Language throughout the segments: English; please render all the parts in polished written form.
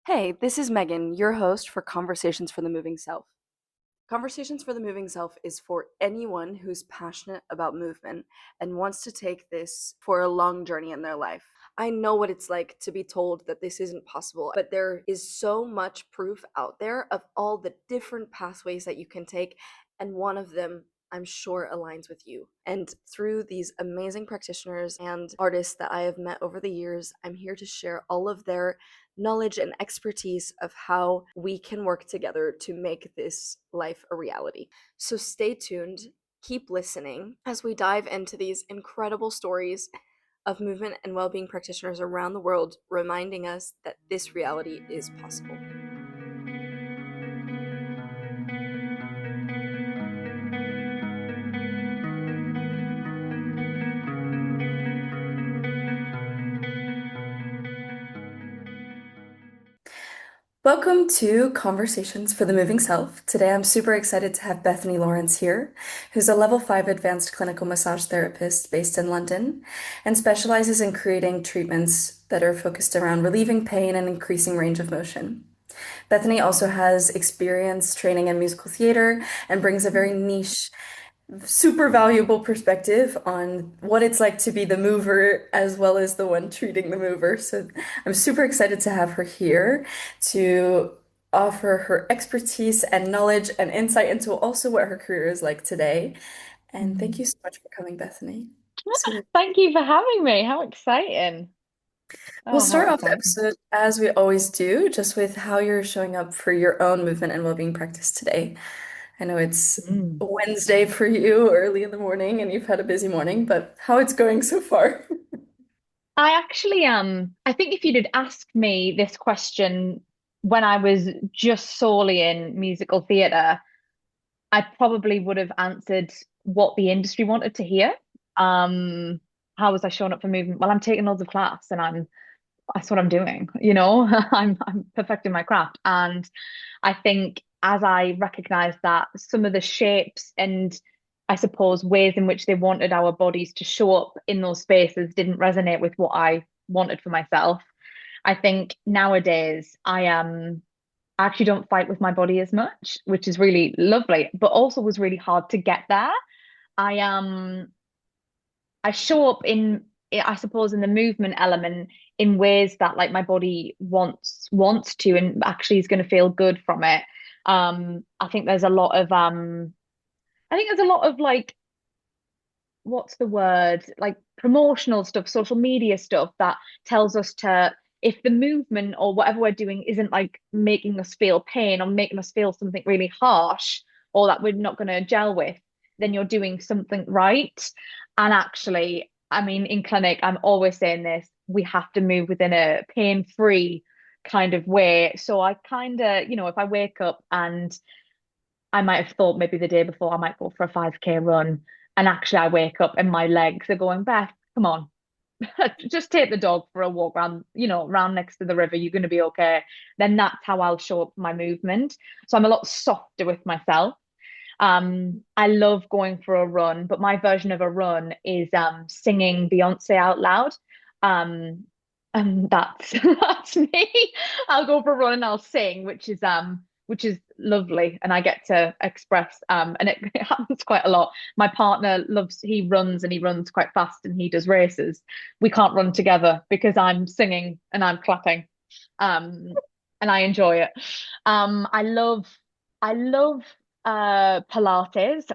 Hey, this is Megan, your host for Conversations for the Moving Self. Conversations for the Moving Self is for anyone who's passionate about movement and wants to take this for a long journey in their life. I know what it's like to be told that this isn't possible, but there is so much proof out there of all the different pathways that you can take, and one of them I'm sure aligns with you. And through these amazing practitioners and artists that I have met over the years, I'm here to share all of their knowledge and expertise of how we can work together to make this life a reality. So stay tuned, keep listening as we dive into these incredible stories of movement and well-being practitioners around the world, reminding us that this reality is possible. Welcome to Conversations for the Moving Self. Today I'm super excited to have Bethany Lawrence here, who's a level 5 advanced clinical massage therapist based in London and specializes in creating treatments that are focused around relieving pain and increasing range of motion. Bethany also has experience training in musical theater and brings a very niche, super valuable perspective on what it's like to be the mover as well as the one treating the mover. So I'm super excited to have her here to offer her expertise and knowledge and insight into also what her career is like today. And thank you Mm. so much for coming, Bethany. Super. Thank you for having me. How exciting. We'll Oh, how start off the exciting. episode as we always do, just with how you're showing up for your own movement and well-being practice today. I know it's Mm. Wednesday for you early in the morning and you've had a busy morning, but how it's going so far? I think if you'd had asked me this question when I was just solely in musical theatre, I probably would have answered what the industry wanted to hear. Um, how was I showing up for movement? Well, I'm taking loads of class and that's what I'm doing, I'm perfecting my craft. And I think as I recognized that some of the shapes and I suppose ways in which they wanted our bodies to show up in those spaces didn't resonate with what I wanted for myself. I think nowadays I actually don't fight with my body as much, which is really lovely, but also was really hard to get there. I show up I suppose in the movement element in ways that like my body wants to and actually is going to feel good from it. I think there's a lot of like what's the word? Like promotional stuff, social media stuff that tells us to, if the movement or whatever we're doing isn't like making us feel pain or making us feel something really harsh or that we're not going to gel with, then you're doing something right. And actually, I mean, in clinic, I'm always saying this, we have to move within a pain-free kind of way. So I kind of, if I wake up and I might have thought maybe the day before I might go for a 5K run. And actually, I wake up and my legs are going, Beth, come on, just take the dog for a walk around, around next to the river. You're going to be okay. Then that's how I'll show up for my movement. So I'm a lot softer with myself. I love going for a run, but my version of a run is singing Beyonce out loud. Um, and that's that's me. I'll go for a run and I'll sing, which is lovely, and I get to express. And it happens quite a lot. My partner loves he runs and he runs quite fast and he does races. We can't run together because I'm singing and I'm clapping. And I enjoy it. I love Pilates.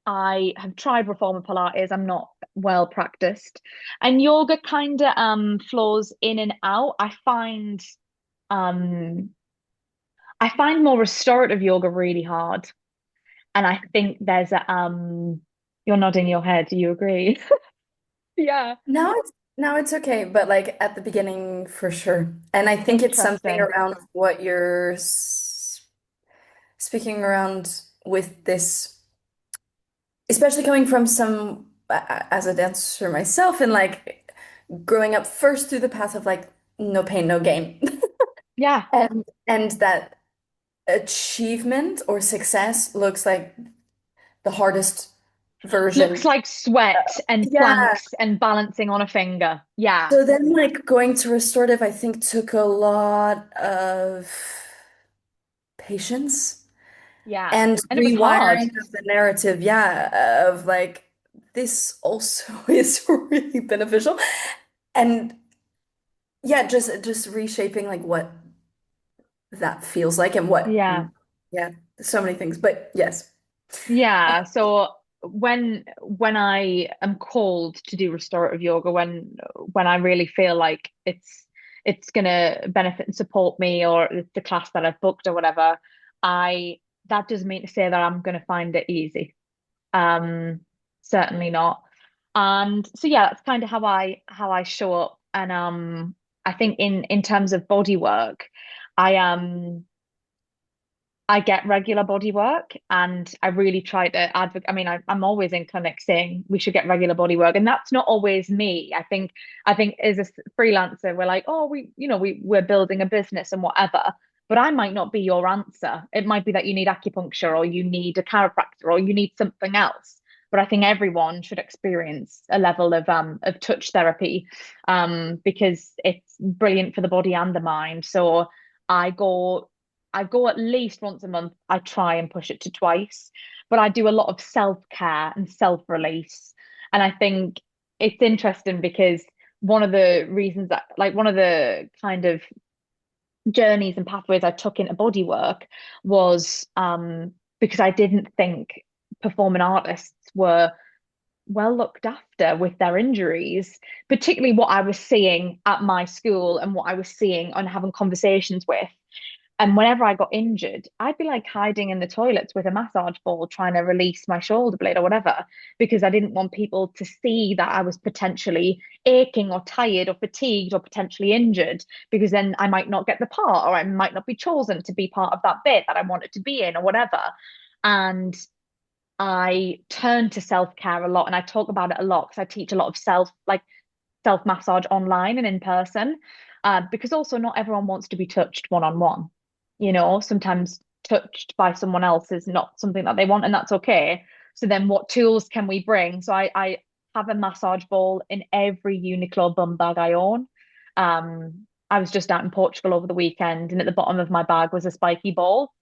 I have tried reformer Pilates. I'm not well practiced. And yoga kind of flows in and out. Um I find more restorative yoga really hard. And I think there's a you're nodding your head. Do you agree? Yeah. Now it's okay, but like at the beginning for sure. And I think it's something Interesting. around what you're speaking around with this, especially coming from some as a dancer myself and like growing up first through the path of like no pain, no gain. Yeah. And that achievement or success looks like the hardest. Looks version. like sweat and Yeah. planks and balancing on a finger. Yeah. So then, like, going to restorative, I think took a lot of patience Yeah. and And it was hard. rewiring of the narrative. Yeah, of like, this also is really beneficial. And yeah, just reshaping like what that feels like and what, Yeah. yeah, so many things. But yes. Yeah. So when I am called to do restorative yoga, when I really feel like it's gonna benefit and support me, or it's the class that I've booked or whatever, I that doesn't mean to say that I'm gonna find it easy. Um, Certainly not. And so yeah, that's kind of how I show up. And I think in terms of body work, I I get regular body work, and I really try to advocate. I mean, I'm always in clinics saying we should get regular body work, and that's not always me. I think as a freelancer, we're like, oh, we're building a business and whatever. But I might not be your answer. It might be that you need acupuncture, or you need a chiropractor, or you need something else. But I think everyone should experience a level of touch therapy, because it's brilliant for the body and the mind. So I go I go at least once a month. I try and push it to twice, but I do a lot of self-care and self-release. And I think it's interesting because one of the reasons that, like, one of the kind of journeys and pathways I took into body work was because I didn't think performing artists were well looked after with their injuries, particularly what I was seeing at my school and what I was seeing and having conversations with. And whenever I got injured, I'd be like hiding in the toilets with a massage ball trying to release my shoulder blade or whatever, because I didn't want people to see that I was potentially aching or tired or fatigued or potentially injured, because then I might not get the part, or I might not be chosen to be part of that bit that I wanted to be in or whatever. And I turn to self-care a lot, and I talk about it a lot because I teach a lot of self massage online and in person, because also not everyone wants to be touched one on one. Sometimes touched by someone else is not something that they want, and that's okay. So then, what tools can we bring? So I have a massage ball in every Uniqlo bum bag I own. I was just out in Portugal over the weekend, and at the bottom of my bag was a spiky ball.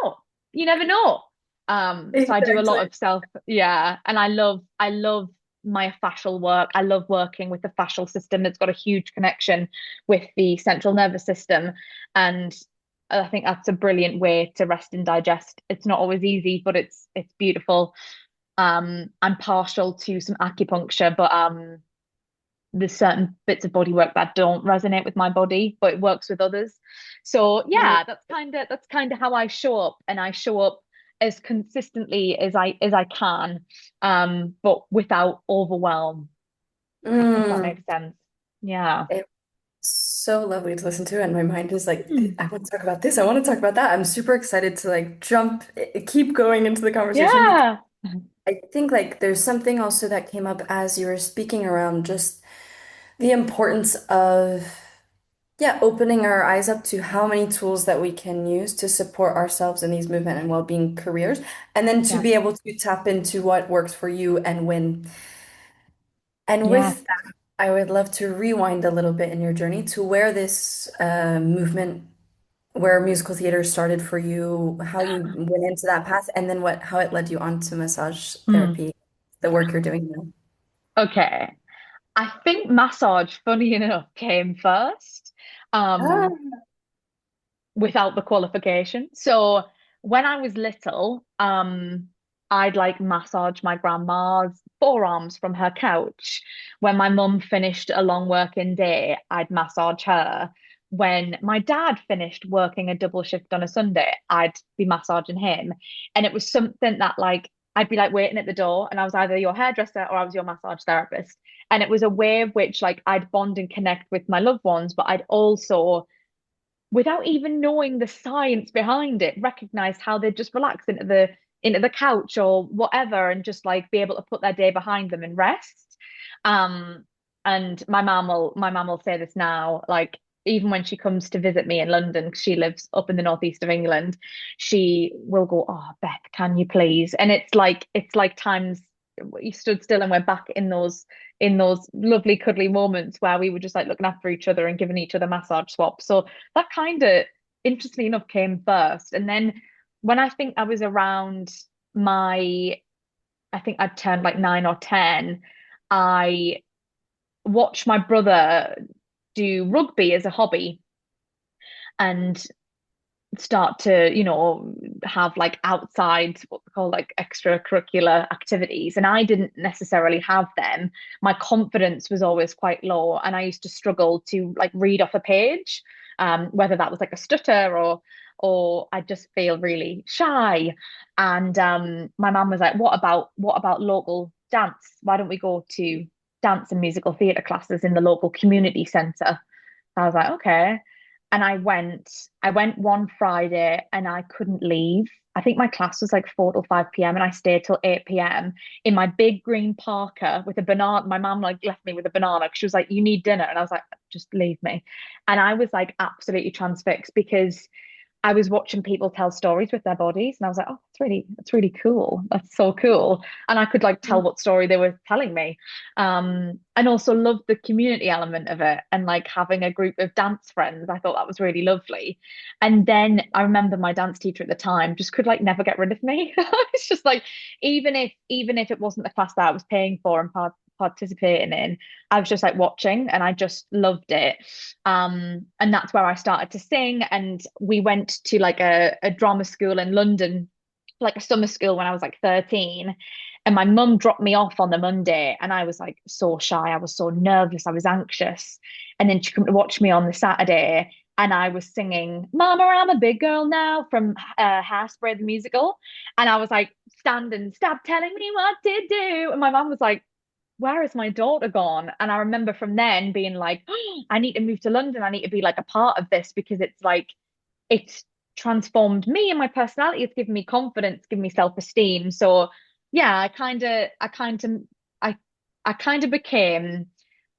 No, you never know. So I do a lot Exactly. of yeah, and I love my fascial work. I love working with the fascial system. It's got a huge connection with the central nervous system, and I think that's a brilliant way to rest and digest. It's not always easy, but it's beautiful. I'm partial to some acupuncture, but there's certain bits of body work that don't resonate with my body, but it works with others. So Mm. yeah, that's kind of how I show up, and I show up as consistently as I can, but without overwhelm, if that Mm. makes sense. Yeah. It's so lovely to listen to, and my mind is like, Hmm. I want to talk about this. I want to talk about that. I'm super excited to like keep going into the conversation because Yeah. I think like there's something also that came up as you were speaking around just the importance of, yeah, opening our eyes up to how many tools that we can use to support ourselves in these movement and well-being careers, and then to Yeah. be able to tap into what works for you and when. And Yeah. with that, I would love to rewind a little bit in your journey to where this movement, where musical theater started for you, how you went into that path, and then how it led you on to massage Hmm. therapy, the work you're doing now. Okay. I think massage, funny enough, came first. Ah. Without the qualification. So when I was little, I'd like massage my grandma's forearms from her couch. When my mum finished a long working day, I'd massage her. When my dad finished working a double shift on a Sunday, I'd be massaging him. And it was something that, like, I'd be like waiting at the door, and I was either your hairdresser or I was your massage therapist. And it was a way of which, like, I'd bond and connect with my loved ones, but I'd also, without even knowing the science behind it, recognize how they just relax into the couch or whatever, and just like be able to put their day behind them and rest. Um, and my mom will say this now, like, even when she comes to visit me in London, 'cause she lives up in the northeast of England, she will go, "Oh, Beth, can you please?" And it's like times you stood still and went back in those lovely cuddly moments where we were just like looking after each other and giving each other massage swaps. So that kind of, interestingly enough, came first. And then when I think I was around my, I think I'd turned like 9 or 10, I watched my brother do rugby as a hobby and start to, have like outside what they call like extracurricular activities. And I didn't necessarily have them. My confidence was always quite low, and I used to struggle to like read off a page, whether that was like a stutter or I just feel really shy. And my mum was like, what about local dance? Why don't we go to dance and musical theatre classes in the local community centre? I was like, okay. And I went one Friday and I couldn't leave. I think my class was like 4 till 5 p.m. and I stayed till 8 p.m. in my big green parka with a banana. My mum like left me with a banana because she was like, "You need dinner." And I was like, "Just leave me." And I was like absolutely transfixed because I was watching people tell stories with their bodies, and I was like, "Oh, that's really cool. That's so cool." And I could like tell what story they were telling me, and also loved the community element of it, and like having a group of dance friends. I thought that was really lovely. And then I remember my dance teacher at the time just could like never get rid of me. It's just like even if it wasn't the class that I was paying for and participating in, I was just like watching, and I just loved it. And that's where I started to sing. And we went to like a drama school in London, like a summer school when I was like 13. And my mum dropped me off on the Monday, and I was like so shy. I was so nervous. I was anxious. And then she came to watch me on the Saturday, and I was singing "Mama, I'm a Big Girl Now" from Hairspray the musical. And I was like standing, "Stop telling me what to do." And my mum was like, "Where is my daughter gone?" And I remember from then being like, "Oh, I need to move to London. I need to be like a part of this because it's like it's transformed me and my personality. It's given me confidence, given me self-esteem." So yeah, I kind of became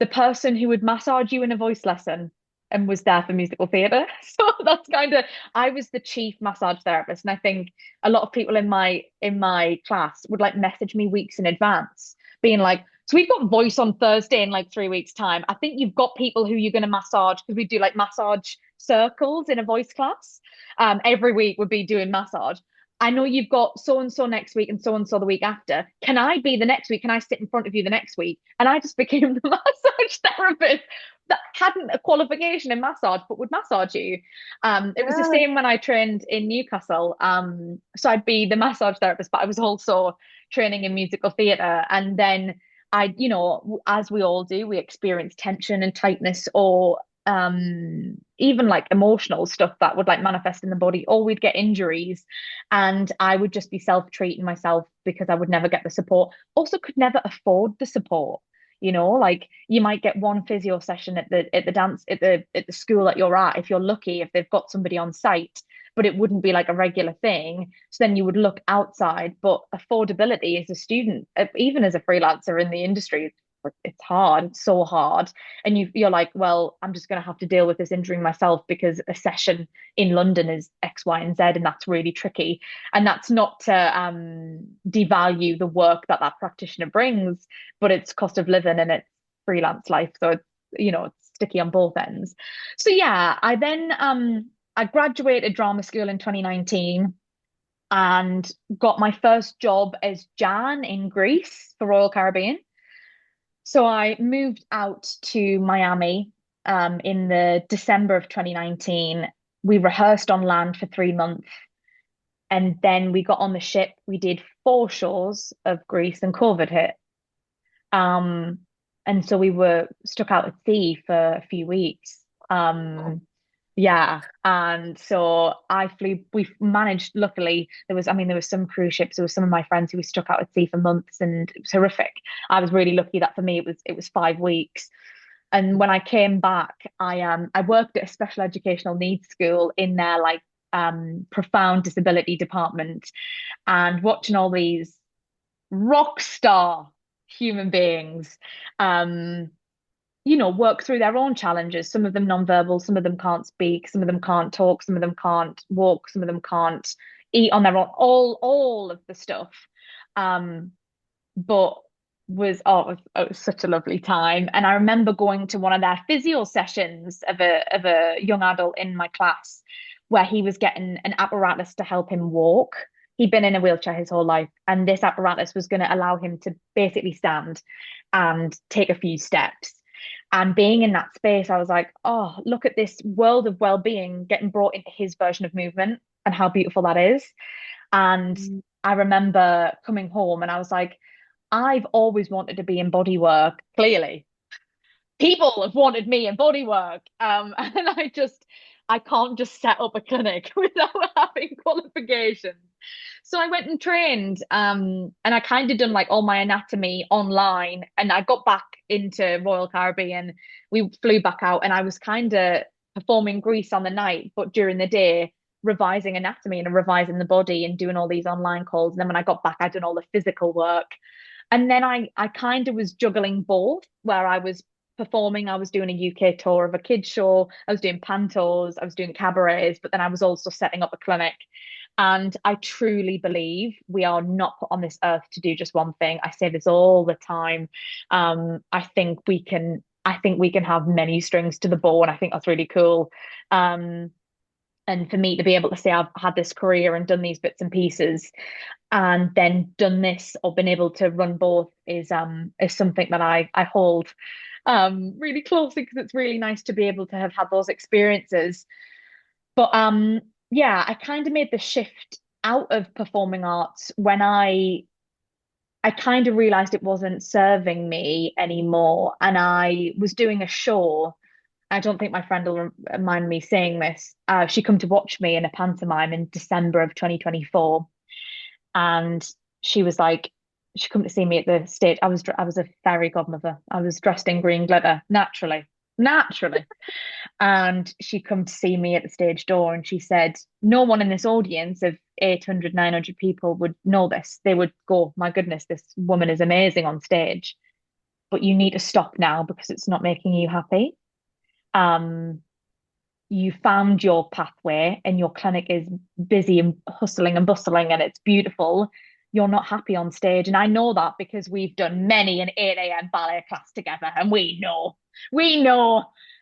the person who would massage you in a voice lesson and was there for musical theatre. So that's kind of, I was the chief massage therapist. And I think a lot of people in my class would like message me weeks in advance, being like, "So we've got voice on Thursday in like 3 weeks' time. I think you've got people who you're going to massage," because we do like massage circles in a voice class. Every week would be doing massage. "I know you've got so and so next week and so the week after. Can I be the next week? Can I sit in front of you the next week?" And I just became the massage therapist that hadn't a qualification in massage but would massage you. It was the Yeah. same when I trained in Newcastle. So I'd be the massage therapist, but I was also training in musical theatre. And then as we all do, we experience tension and tightness, or even like emotional stuff that would like manifest in the body, or we'd get injuries. And I would just be self-treating myself because I would never get the support. Also, could never afford the support. Like you might get one physio session at the dance at the school that you're at, if you're lucky, if they've got somebody on site, but it wouldn't be like a regular thing. So then you would look outside. But affordability as a student, even as a freelancer in the industry, it's hard. It's so hard. And you're like, "Well, I'm just going to have to deal with this injuring myself because a session in London is X, Y, and Z, and that's really tricky." And that's not to devalue the work that that practitioner brings, but it's cost of living and it's freelance life. So it's sticky on both ends. So yeah, I graduated drama school in 2019 and got my first job as Jan in Greece for Royal Caribbean. So I moved out to Miami in the December of 2019. We rehearsed on land for 3 months, and then we got on the ship. We did 4 shows of Greece, and COVID hit. Um, and so we were stuck out at sea for a few weeks. Yeah. And so we managed, luckily, there was some cruise ships, there was some of my friends who were stuck out at sea for months, and it was horrific. I was really lucky that for me it was 5 weeks. And when I came back, I worked at a special educational needs school in their like profound disability department, and watching all these rock star human beings, um work through their own challenges. Some of them nonverbal, some of them can't speak, some of them can't talk, some of them can't walk, some of them can't eat on their own, all of the stuff. Um, but it was such a lovely time. And I remember going to one of their physio sessions of a young adult in my class where he was getting an apparatus to help him walk. He'd been in a wheelchair his whole life, and this apparatus was going to allow him to basically stand and take a few steps. And being in that space, I was like, oh, look at this world of well-being getting brought into his version of movement and how beautiful that is. And Mm. I remember coming home and I was like, I've always wanted to be in body work, clearly. People have wanted me in body work. And I can't just set up a clinic without having qualifications. So I went and trained, and I kind of done like all my anatomy online. And I got back into Royal Caribbean. We flew back out, and I was kind of performing Grease on the night, but during the day, revising anatomy and revising the body and doing all these online calls. And then when I got back, I'd done all the physical work. And then I kind of was juggling both, where I was performing, I was doing a UK tour of a kids show, I was doing pantos, I was doing cabarets, but then I was also setting up a clinic. And I truly believe we are not put on this earth to do just one thing. I say this all the time. I think we can have many strings to the bow, and I think that's really cool. Um, and for me to be able to say I've had this career and done these bits and pieces and then done this or been able to run both is something that I hold really closely, because it's really nice to be able to have had those experiences. But yeah, I kind of made the shift out of performing arts when I kind of realized it wasn't serving me anymore, and I was doing a show. I don't think my friend will mind me saying this. She come to watch me in a pantomime in December of 2024, and she was like, she come to see me at the stage. I was a fairy godmother. I was dressed in green glitter, naturally. And she come to see me at the stage door, and she said, no one in this audience of 800, 900 people would know this. They would go, my goodness, this woman is amazing on stage, but you need to stop now because it's not making you happy. Um, you found your pathway and your clinic is busy and hustling and bustling and it's beautiful. You're not happy on stage. And I know that because we've done many an 8 a.m. ballet class together, and we know.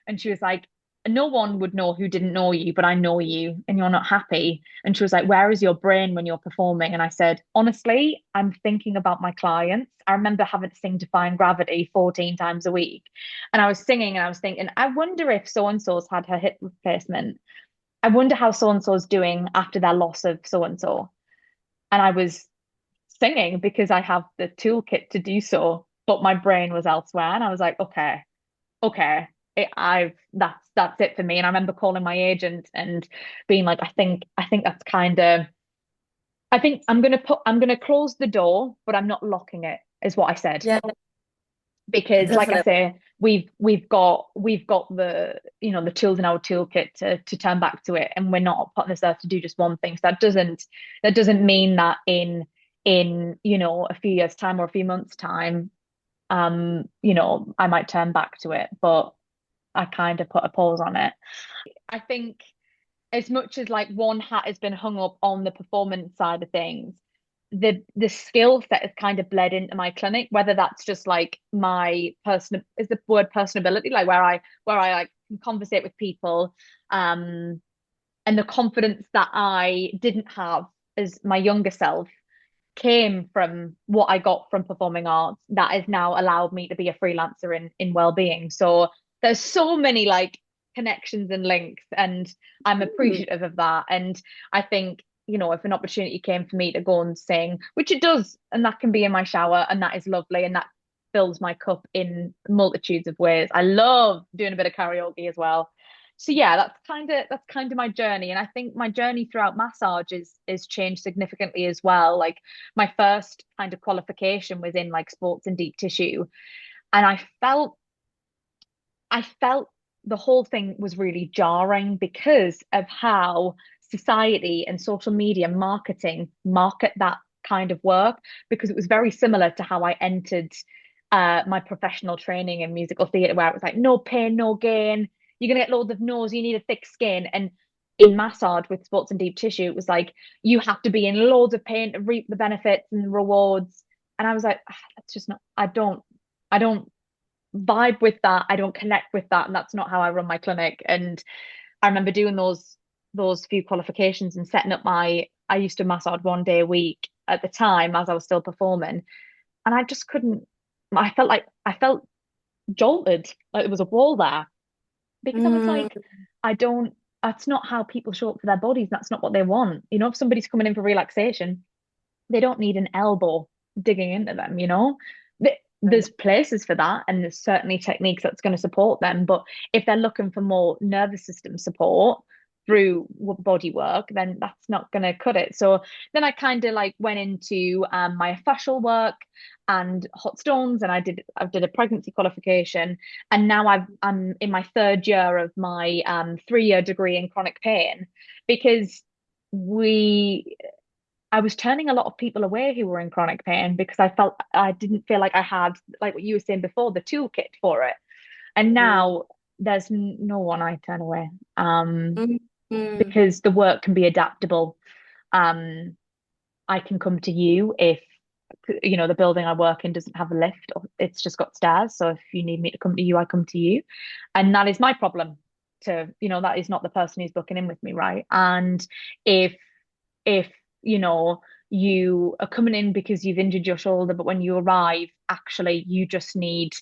And she was like, no one would know who didn't know you, but I know you and you're not happy. And she was like, where is your brain when you're performing? And I said, honestly, I'm thinking about my clients. I remember having to sing Defying Gravity 14 times a week. And I was singing and I was thinking, I wonder if so and so's had her hip replacement. I wonder how so and so's doing after their loss of so and so. And I was singing because I have the toolkit to do so, but my brain was elsewhere. And I was like, okay, that's it for me. And I remember calling my agent and being like, I think that's kind of, I think I'm gonna close the door, but I'm not locking it, is what I said. Yeah, Because like I definitely. say, we've got the tools in our toolkit to turn back to it, and we're not putting this earth to do just one thing. So that doesn't mean that in a few years time or a few months time, I might turn back to it, but I kind of put a pause on it. I think as much as like one hat has been hung up on the performance side of things, the skill set has kind of bled into my clinic, whether that's just like my personal, is the word personability, like where I like can conversate with people, um and the confidence that I didn't have as my younger self came from what I got from performing arts that has now allowed me to be a freelancer in well-being. So there's so many like connections and links, and I'm Mm. appreciative of that. And I think, if an opportunity came for me to go and sing, which it does, and that can be in my shower, and that is lovely, and that fills my cup in multitudes of ways. I love doing a bit of karaoke as well. So yeah, that's kind of my journey. And I think my journey throughout massage is changed significantly as well. Like my first kind of qualification was in like sports and deep tissue. And I felt the whole thing was really jarring because of how society and social media marketing market that kind of work, because it was very similar to how I entered my professional training in musical theatre, where it was like no pain, no gain. You're gonna get loads of no's. You need a thick skin. And in massage with sports and deep tissue, it was like you have to be in loads of pain to reap the benefits and rewards. And I was like, "Ah, that's just not. I don't vibe with that. I don't connect with that, and that's not how I run my clinic." And I remember doing those few qualifications and setting up my. I used to massage 1 day a week at the time as I was still performing, and I just couldn't. I felt jolted, like there was a wall there because I was Mm, like, I don't. That's not how people show up for their bodies. That's not what they want. You know, if somebody's coming in for relaxation, they don't need an elbow digging into them, you know? There's places for that, and there's certainly techniques that's going to support them. But if they're looking for more nervous system support through body work, then that's not going to cut it. So then I kind of like went into myofascial work and hot stones, and I did a pregnancy qualification, and now I'm in my third year of my 3 year degree in chronic pain because we I was turning a lot of people away who were in chronic pain because I didn't feel like I had, like what you were saying before, the toolkit for it. And mhm, now there's no one I turn away, mhm. because the work can be adaptable. Um, I can come to you if, you know, the building I work in doesn't have a lift, or it's just got stairs. So if you need me to come to you, I come to you. And that is my problem. That is not the person who's booking in with me, right? And if if you know you are coming in because you've injured your shoulder, but when you arrive, actually you just need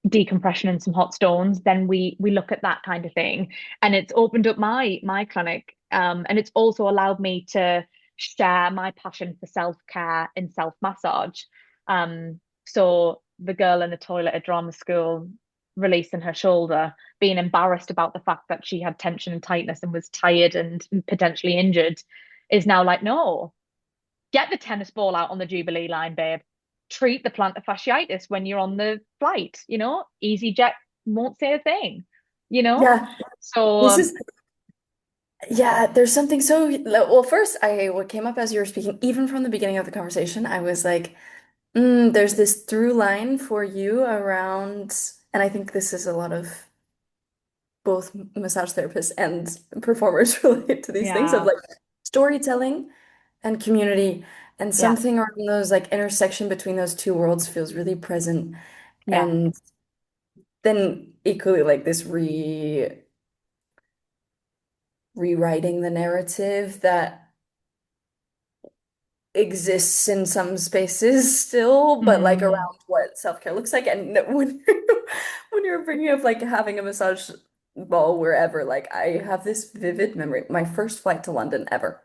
decompression and some hot stones, then we look at that kind of thing. And it's opened up my clinic, and it's also allowed me to share my passion for self-care and self-massage. So the girl in the toilet at drama school releasing her shoulder, being embarrassed about the fact that she had tension and tightness and was tired and potentially injured, is now like, no, get the tennis ball out on the Jubilee line, babe. Treat the plantar fasciitis when you're on the flight, EasyJet won't say a thing, you know? Yeah, So, this is yeah, there's something so well, first I what came up as you were speaking, even from the beginning of the conversation, I was like, there's this through line for you around, and I think this is a lot of both massage therapists and performers relate to these things of yeah, like storytelling and community, and yeah, something around those like intersection between those two worlds feels really present. yeah. And then equally like this rewriting the narrative that exists in some spaces still, but like Mm, around what self-care looks like. And when when you're bringing up like having a massage ball wherever, like I have this vivid memory. My first flight to London ever,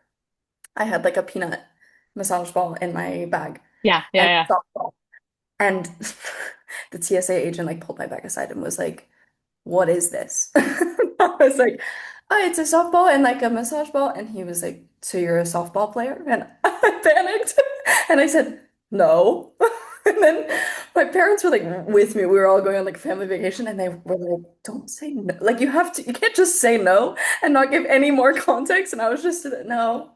I had like a peanut massage ball in my bag yeah, yeah, and yeah. a softball. And the TSA agent like pulled my bag aside and was like, "What is this?" I was like, "Oh, it's a softball and like a massage ball." And he was like, "So you're a softball player?" And I panicked and I said, "No." And then my parents were like with me. We were all going on like family vacation and they were like, "Don't say no. Like you can't just say no and not give any more context." And I was just no.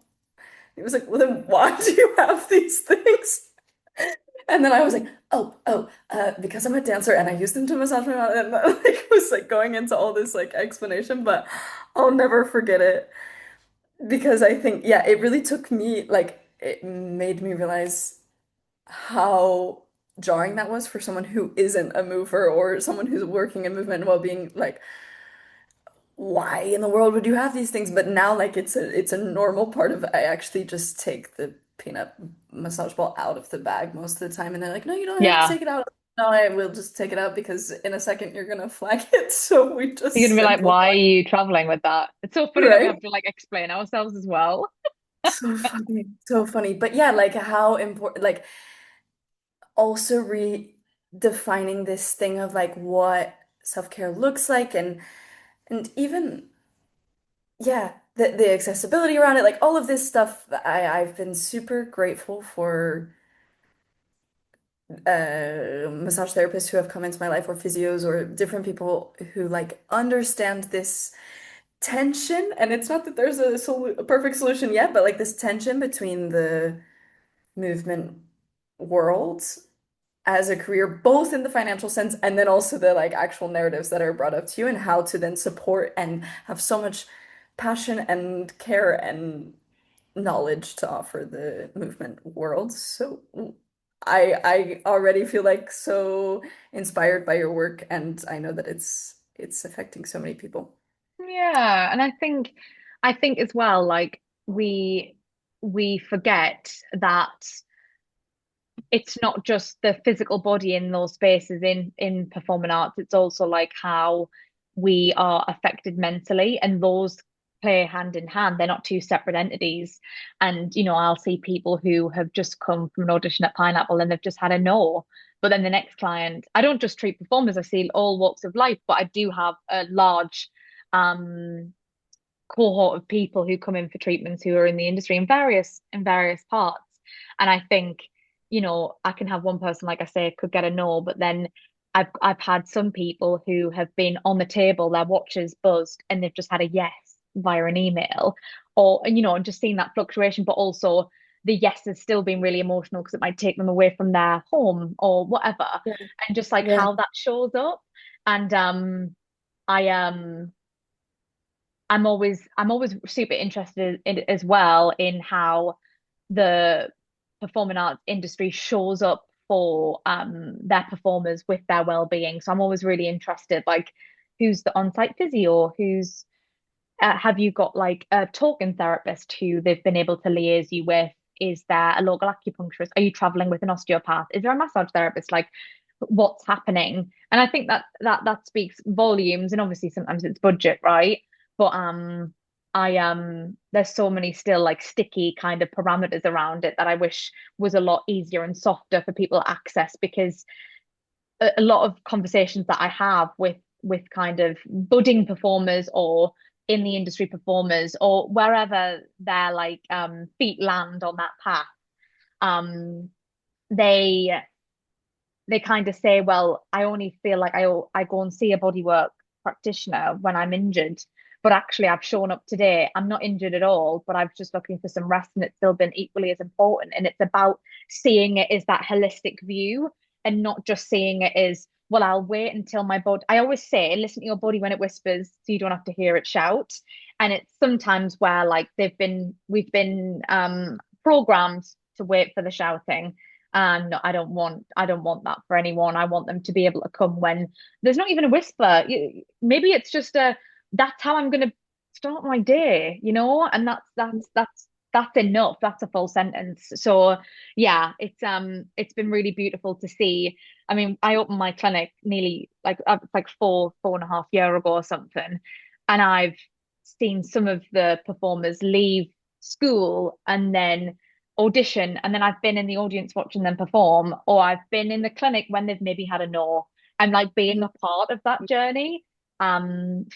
He was like, "Well, then why do you have these things?" And then I was like, because I'm a dancer and I use them to massage my mouth, and like was like going into all this like explanation, but I'll never forget it because I think, yeah, it really took me like it made me realize how jarring that was for someone who isn't a mover or someone who's working in movement and well-being, like why in the world would you have these things? But now like it's a normal part of I actually just take the peanut massage ball out of the bag most of the time and they're like, no, you don't have to Yeah. take it out. No, I will just take it out because in a second you're gonna flag it. So we You're just gonna be like, why simplify, are you traveling with that? It's so funny that we right? have to like explain ourselves as well. So funny. So funny. But yeah, like how important like also redefining this thing of like what self-care looks like and even yeah, the accessibility around it, like all of this stuff, I've been super grateful for massage therapists who have come into my life or physios or different people who like understand this tension. And it's not that there's a perfect solution yet, but like this tension between the movement worlds as a career, both in the financial sense and then also the like actual narratives that are brought up to you and how to then support and have so much passion and care and knowledge to offer the movement world. So I already feel like so inspired by your work and I know that it's affecting so many people. Yeah, and I think as well, like we we forget that it's not just the physical body in those spaces in performing arts, it's also like how we are affected mentally, and those play hand in hand. They're not two separate entities. And I'll see people who have just come from an audition at Pineapple and they've just had a no. But then the next client, I don't just treat performers, I see all walks of life, but I do have a large um cohort of people who come in for treatments who are in the industry in various parts. And I think, I can have one person, like I say, could get a no, but then I've had some people who have been on the table, their watches buzzed, and they've just had a yes via an email. Or, and just seeing that fluctuation, but also the yes has still been really emotional because it might take them away from their home or whatever. Yeah. And just like Yeah. how that shows up. And I I'm always super interested in as well in how the performing arts industry shows up for their performers with their well-being. So I'm always really interested, like who's the on-site physio, who's have you got like a talking therapist who they've been able to liaise you with? Is there a local acupuncturist? Are you traveling with an osteopath? Is there a massage therapist? Like what's happening? And I think that speaks volumes. And obviously sometimes it's budget, right? But I there's so many still like sticky kind of parameters around it that I wish was a lot easier and softer for people to access, because a lot of conversations that I have with kind of budding performers or in the industry performers or wherever their like feet land on that path, um they they kind of say, well, I only feel like I go and see a bodywork practitioner when I'm injured. But actually, I've shown up today. I'm not injured at all, but I'm just looking for some rest, and it's still been equally as important. And it's about seeing it as that holistic view and not just seeing it as, well, I'll wait until my body. I always say, listen to your body when it whispers, so you don't have to hear it shout. And it's sometimes where like we've been programmed to wait for the shouting, and no, I don't want that for anyone. I want them to be able to come when there's not even a whisper. Maybe it's just that's how I'm going to start my day, and that's enough. That's a full sentence. So yeah, it's been really beautiful to see. I mean, I opened my clinic nearly like 4.5 years ago or something, and I've seen some of the performers leave school and then audition, and then I've been in the audience watching them perform, or I've been in the clinic when they've maybe had a no. And like being a part of that journey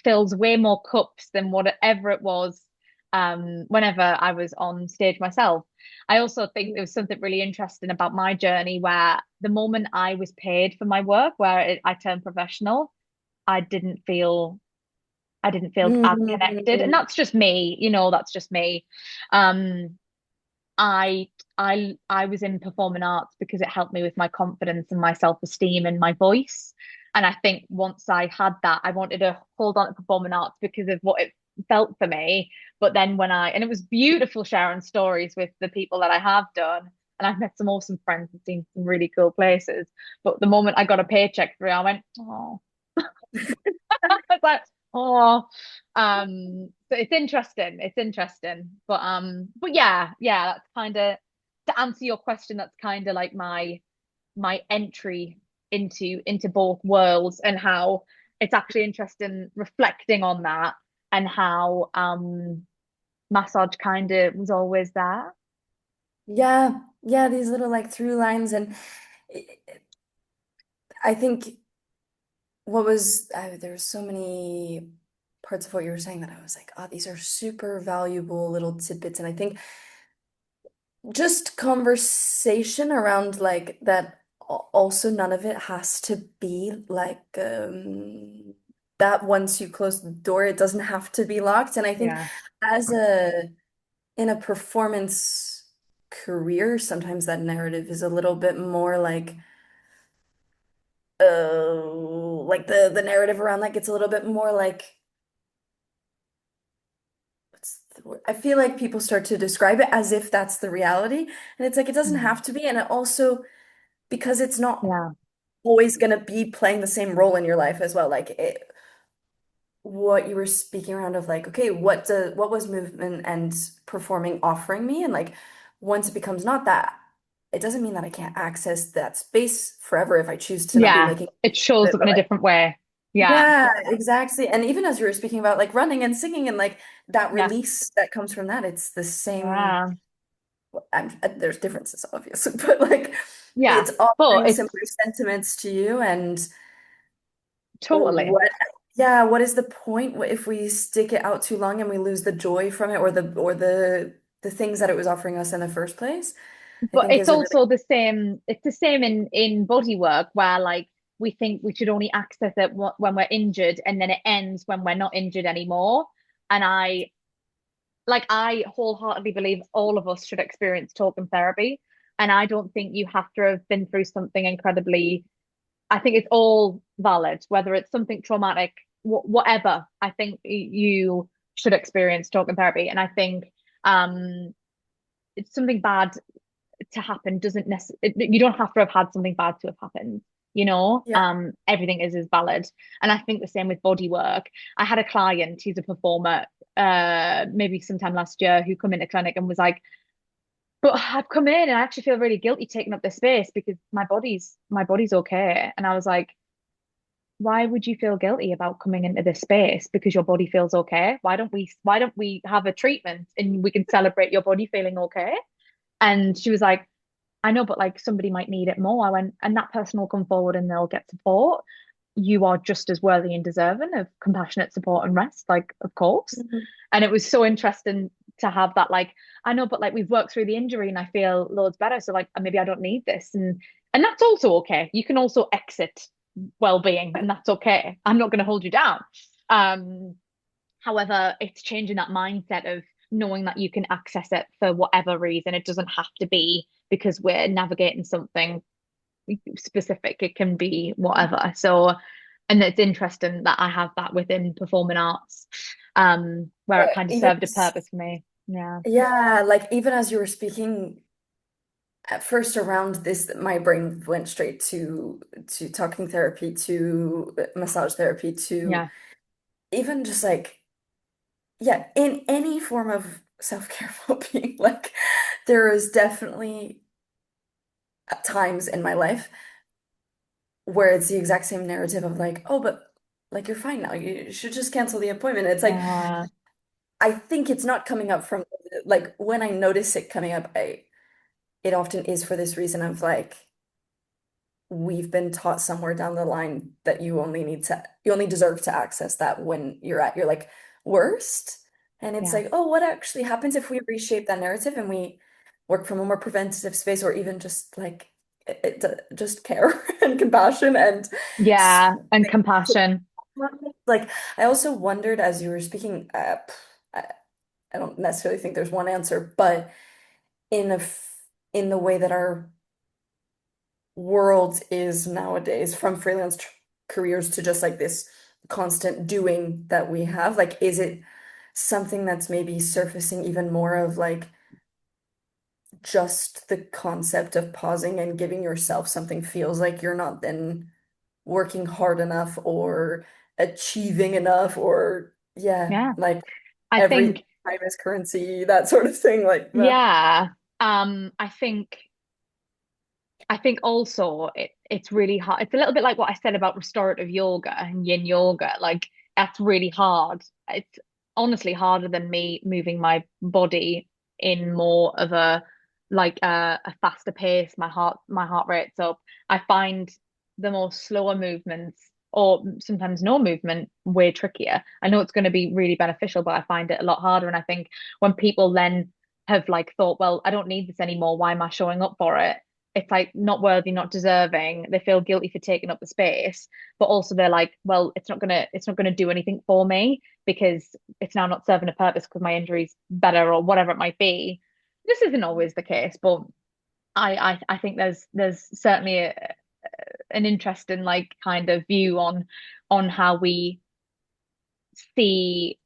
fills way more cups than whatever it was whenever I was on stage myself. I also think there was something really interesting about my journey where the moment I was paid for my work, where I turned professional, I didn't feel I didn't feel as connected. And Mm. that's just me, that's just me. Um, I was in performing arts because it helped me with my confidence and my self-esteem and my voice. And I think once I had that, I wanted to hold on to performing arts because of what it felt for me. But then and it was beautiful sharing stories with the people that I have done. And I've met some awesome friends and seen some really cool places. But the moment I got a paycheck through, I went, oh, I was like, oh, so it's interesting. It's interesting. But yeah, that's kind of to answer your question, that's kind of like my entry into both worlds, and how it's actually interesting reflecting on that, and how massage kind of was always there. Yeah, yeah, these little like through lines and I think there was so many parts of what you were saying that I was like, oh, these are super valuable little tidbits. And I think just conversation around like that also none of it has to be like that once you close the door, it doesn't have to be locked. And I think Yeah. as a in a performance career, sometimes that narrative is a little bit more like like the narrative around that gets a little bit more like what's the word? I feel like people start to describe it as if that's the reality, and it's like it doesn't Mm. have to be, and it also because it's not Yeah. always going to be playing the same role in your life as well. Like what you were speaking around of like, okay, what was movement and performing offering me? And like once it becomes not that, it doesn't mean that I can't access that space forever if I choose to not be Yeah. making It shows it. up in But a like, different way. Yeah. yeah, exactly. And even as you were speaking about like running and singing and like that Yeah. release that comes from that, it's the same. Yeah. There's differences, obviously, but like Yeah. it's But offering it's similar sentiments to you and totally. what yeah, what is the point if we stick it out too long and we lose the joy from it or the things that it was offering us in the first place? I But think it's is a really also the same, it's the same in body work where like we think we should only access it when we're injured and then it ends when we're not injured anymore. And I wholeheartedly believe all of us should experience talking therapy. And I don't think you have to have been through something incredibly, I think it's all valid, whether it's something traumatic, whatever. I think you should experience talking therapy. And I think it's something bad to happen doesn't necessarily, you don't have to have had something bad to have happened. yeah. Everything is valid. And I think the same with body work. I had a client who's a performer, maybe sometime last year, who come into clinic and was like, but I've come in and I actually feel really guilty taking up this space because my body's okay. And I was like, why would you feel guilty about coming into this space because your body feels okay? Why don't we have a treatment and we can celebrate your body feeling okay? And she was like, I know, but like somebody might need it more. I went, and that person will come forward and they'll get support. You are just as worthy and deserving of compassionate support and rest, like, of course. Mhm. And it was so interesting to have that, like, I know, but like we've worked through the injury and I feel loads better. So like maybe I don't need this. And that's also okay. You can also exit well-being, and that's okay. I'm not going to hold you down. Um, However, it's changing that mindset of knowing that you can access it for whatever reason. It doesn't have to be because we're navigating something specific. It can be whatever. So, and it's interesting that I have that within performing arts, where it But kind of even served a purpose for me. Yeah. yeah, like even as you were speaking at first around this, my brain went straight to talking therapy, to massage therapy, to Yeah. even just like yeah, in any form of self-care well-being. Like there is definitely times in my life where it's the exact same narrative of like, oh, but like you're fine now. You should just cancel the appointment. It's like Yeah. I think it's not coming up from like when I notice it coming up, it often is for this reason of like we've been taught somewhere down the line that you only deserve to access that when you're at your like worst. And it's Yeah. like, oh, what actually happens if we reshape that narrative and we work from a more preventative space or even just like just care and compassion and Yeah. And like, compassion. like I also wondered as you were speaking, I, I don't necessarily think there's one answer, but in the way that our world is nowadays, from freelance careers to just like this constant doing that we have, like, is it something that's maybe surfacing even more of like just the concept of pausing and giving yourself something feels like you're not then working hard enough or achieving enough or yeah, Yeah. like I every think, time is currency, that sort of thing like that. yeah. I think also it's really hard. It's a little bit like what I said about restorative yoga and yin yoga. Like that's really hard. It's honestly harder than me moving my body in more of a faster pace. My heart rate's up. I find the more slower movements or sometimes no movement way trickier. I know it's going to be really beneficial, but I find it a lot harder. And I think when people then have like thought, well, I don't need this anymore. Why am I showing up for it? It's like not worthy, not deserving. They feel guilty for taking up the space, but also they're like, well, it's not gonna do anything for me because it's now not serving a purpose because my injury's better or whatever it might be. This isn't always the case, but I think there's certainly an interesting like kind of view on how we see,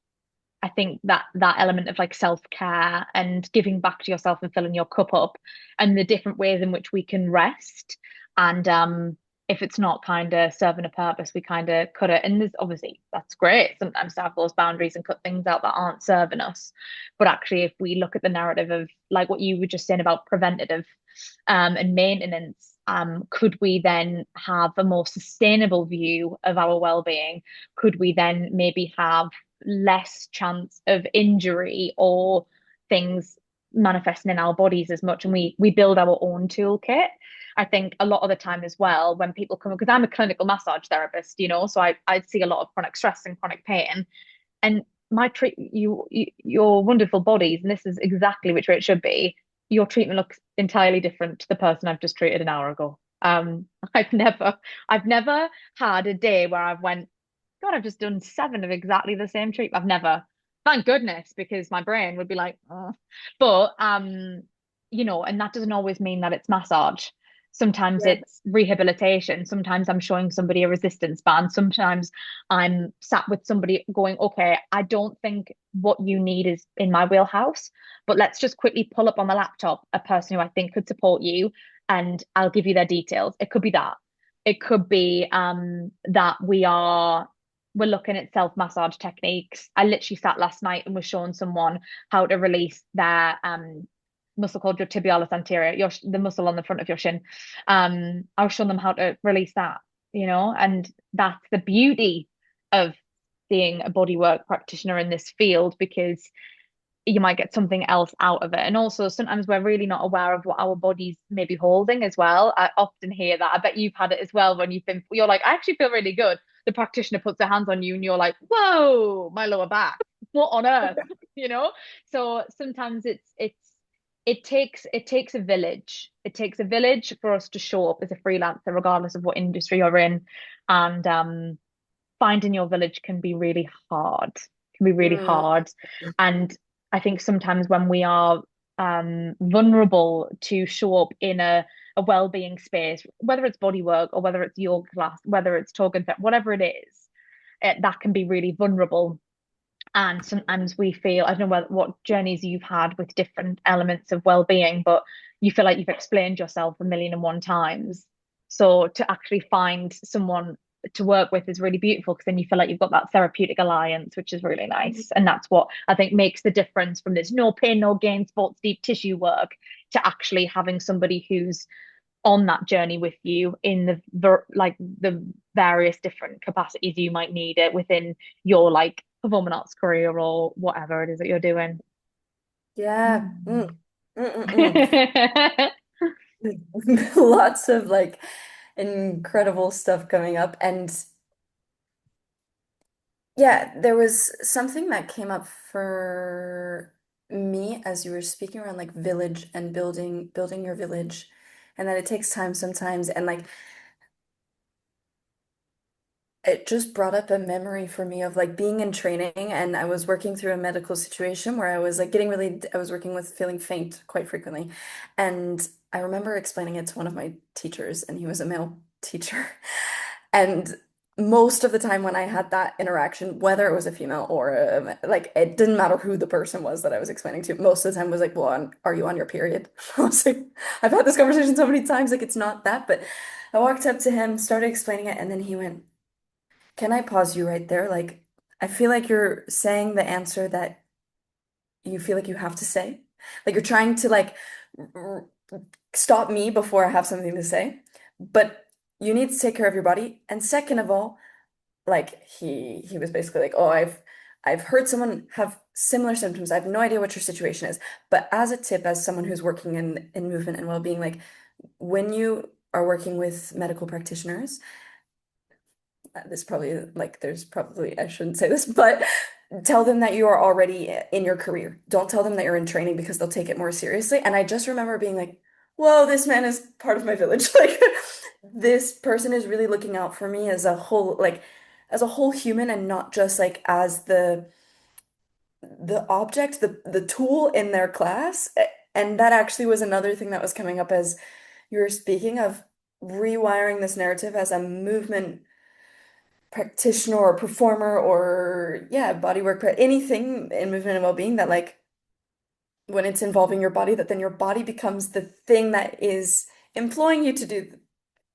I think, that element of like self-care and giving back to yourself and filling your cup up, and the different ways in which we can rest. And if it's not kind of serving a purpose, we kind of cut it. And there's obviously that's great sometimes to have those boundaries and cut things out that aren't serving us. But actually, if we look at the narrative of like what you were just saying about preventative and maintenance, could we then have a more sustainable view of our well-being? Could we then maybe have less chance of injury or things manifesting in our bodies as much, and we build our own toolkit? I think a lot of the time as well, when people come, because I'm a clinical massage therapist, so I see a lot of chronic stress and chronic pain, and my treat your wonderful bodies, and this is exactly which way it should be. Your treatment looks entirely different to the person I've just treated an hour ago. I've never had a day where I've went, God, I've just done 7 of exactly the same treatment. I've never, thank goodness, because my brain would be like, oh. But and that doesn't always mean that it's massage. Sometimes Yeah. it's rehabilitation. Sometimes I'm showing somebody a resistance band. Sometimes I'm sat with somebody going, okay, I don't think what you need is in my wheelhouse, but let's just quickly pull up on the laptop a person who I think could support you, and I'll give you their details. It could be that. It could be that we're looking at self massage techniques. I literally sat last night and was showing someone how to release their muscle called your tibialis anterior, the muscle on the front of your shin. I was showing them how to release that, and that's the beauty of being a bodywork practitioner in this field, because you might get something else out of it. And also sometimes we're really not aware of what our bodies may be holding as well. I often hear that. I bet you've had it as well when you're like, I actually feel really good. The practitioner puts their hands on you and you're like, whoa, my lower back. What on earth? You know? So sometimes it takes a village. It takes a village for us to show up as a freelancer, regardless of what industry you're in. And finding your village can be really hard. Can be really Mm. hard. And I think sometimes when we are vulnerable to show up in a well-being space, whether it's body work or whether it's yoga class, whether it's talk and whatever it is, that can be really vulnerable. And sometimes we feel, I don't know what journeys you've had with different elements of well-being, but you feel like you've explained yourself a million and one times. So to actually find someone to work with is really beautiful, because then you feel like you've got that therapeutic alliance, which is really nice. And that's what I think makes the difference from this no pain, no gain, sports deep tissue work to actually having somebody who's on that journey with you in the various different capacities you might need it within your like performing arts career or whatever it is that you're doing. Yeah. Lots of like incredible stuff coming up. And yeah, there was something that came up for me as you were speaking around like village and building your village, and that it takes time sometimes. And like it just brought up a memory for me of like being in training, and I was working through a medical situation where I was like I was working with feeling faint quite frequently. And I remember explaining it to one of my teachers, and he was a male teacher. And most of the time when I had that interaction, whether it was a female or like it didn't matter who the person was that I was explaining to, most of the time was like, well, are you on your period? I was like, I've had this conversation so many times, like it's not that, but I walked up to him, started explaining it, and then he went, can I pause you right there? Like, I feel like you're saying the answer that you feel like you have to say. Like you're trying to like r stop me before I have something to say. But you need to take care of your body. And second of all, like he was basically like, "Oh, I've heard someone have similar symptoms. I have no idea what your situation is. But as a tip, as someone who's working in movement and well-being, like when you are working with medical practitioners, this probably like there's probably I shouldn't say this, but tell them that you are already in your career. Don't tell them that you're in training because they'll take it more seriously. And I just remember being like, whoa, this man is part of my village. Like this person is really looking out for me as a whole, like as a whole human and not just like as the object, the tool in their class. And that actually was another thing that was coming up as you were speaking of. rewiring this narrative as a movement practitioner or performer or yeah, bodywork, anything in movement and well-being that like when it's involving your body, that then your body becomes the thing that is employing you to do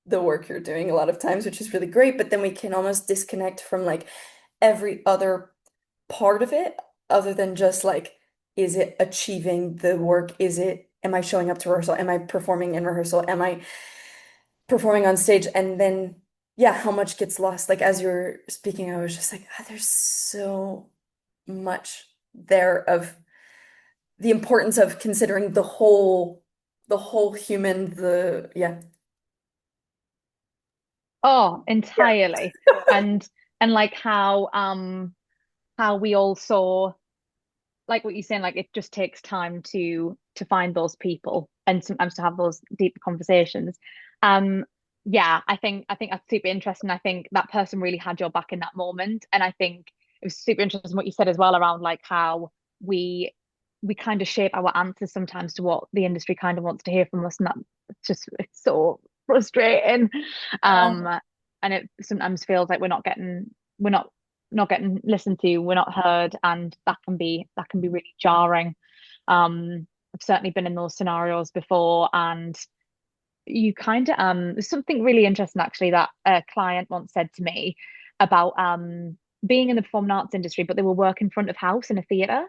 the work you're doing a lot of times, which is really great. But then we can almost disconnect from like every other part of it other than just like, is it achieving the work? Am I showing up to rehearsal? Am I performing in rehearsal? Am I performing on stage? And then, yeah, how much gets lost? Like as you're speaking, I was just like, ah, there's so much there of the importance of considering the whole human, yeah. Oh, Yeah. entirely. And like how we also like what you're saying, like it just takes time to find those people and sometimes to have those deep conversations. Um, yeah, I think that's super interesting. I think that person really had your back in that moment. And I think it was super interesting what you said as well around like how we we kind of shape our answers sometimes to what the industry kind of wants to hear from us. And that it's so frustrating. Um, and it sometimes feels like we're not getting listened to, we're not heard, and that can be really jarring. I've certainly been in those scenarios before, and you kind of there's something really interesting actually that a client once said to me about being in the performing arts industry, but they were working front of house in a theatre.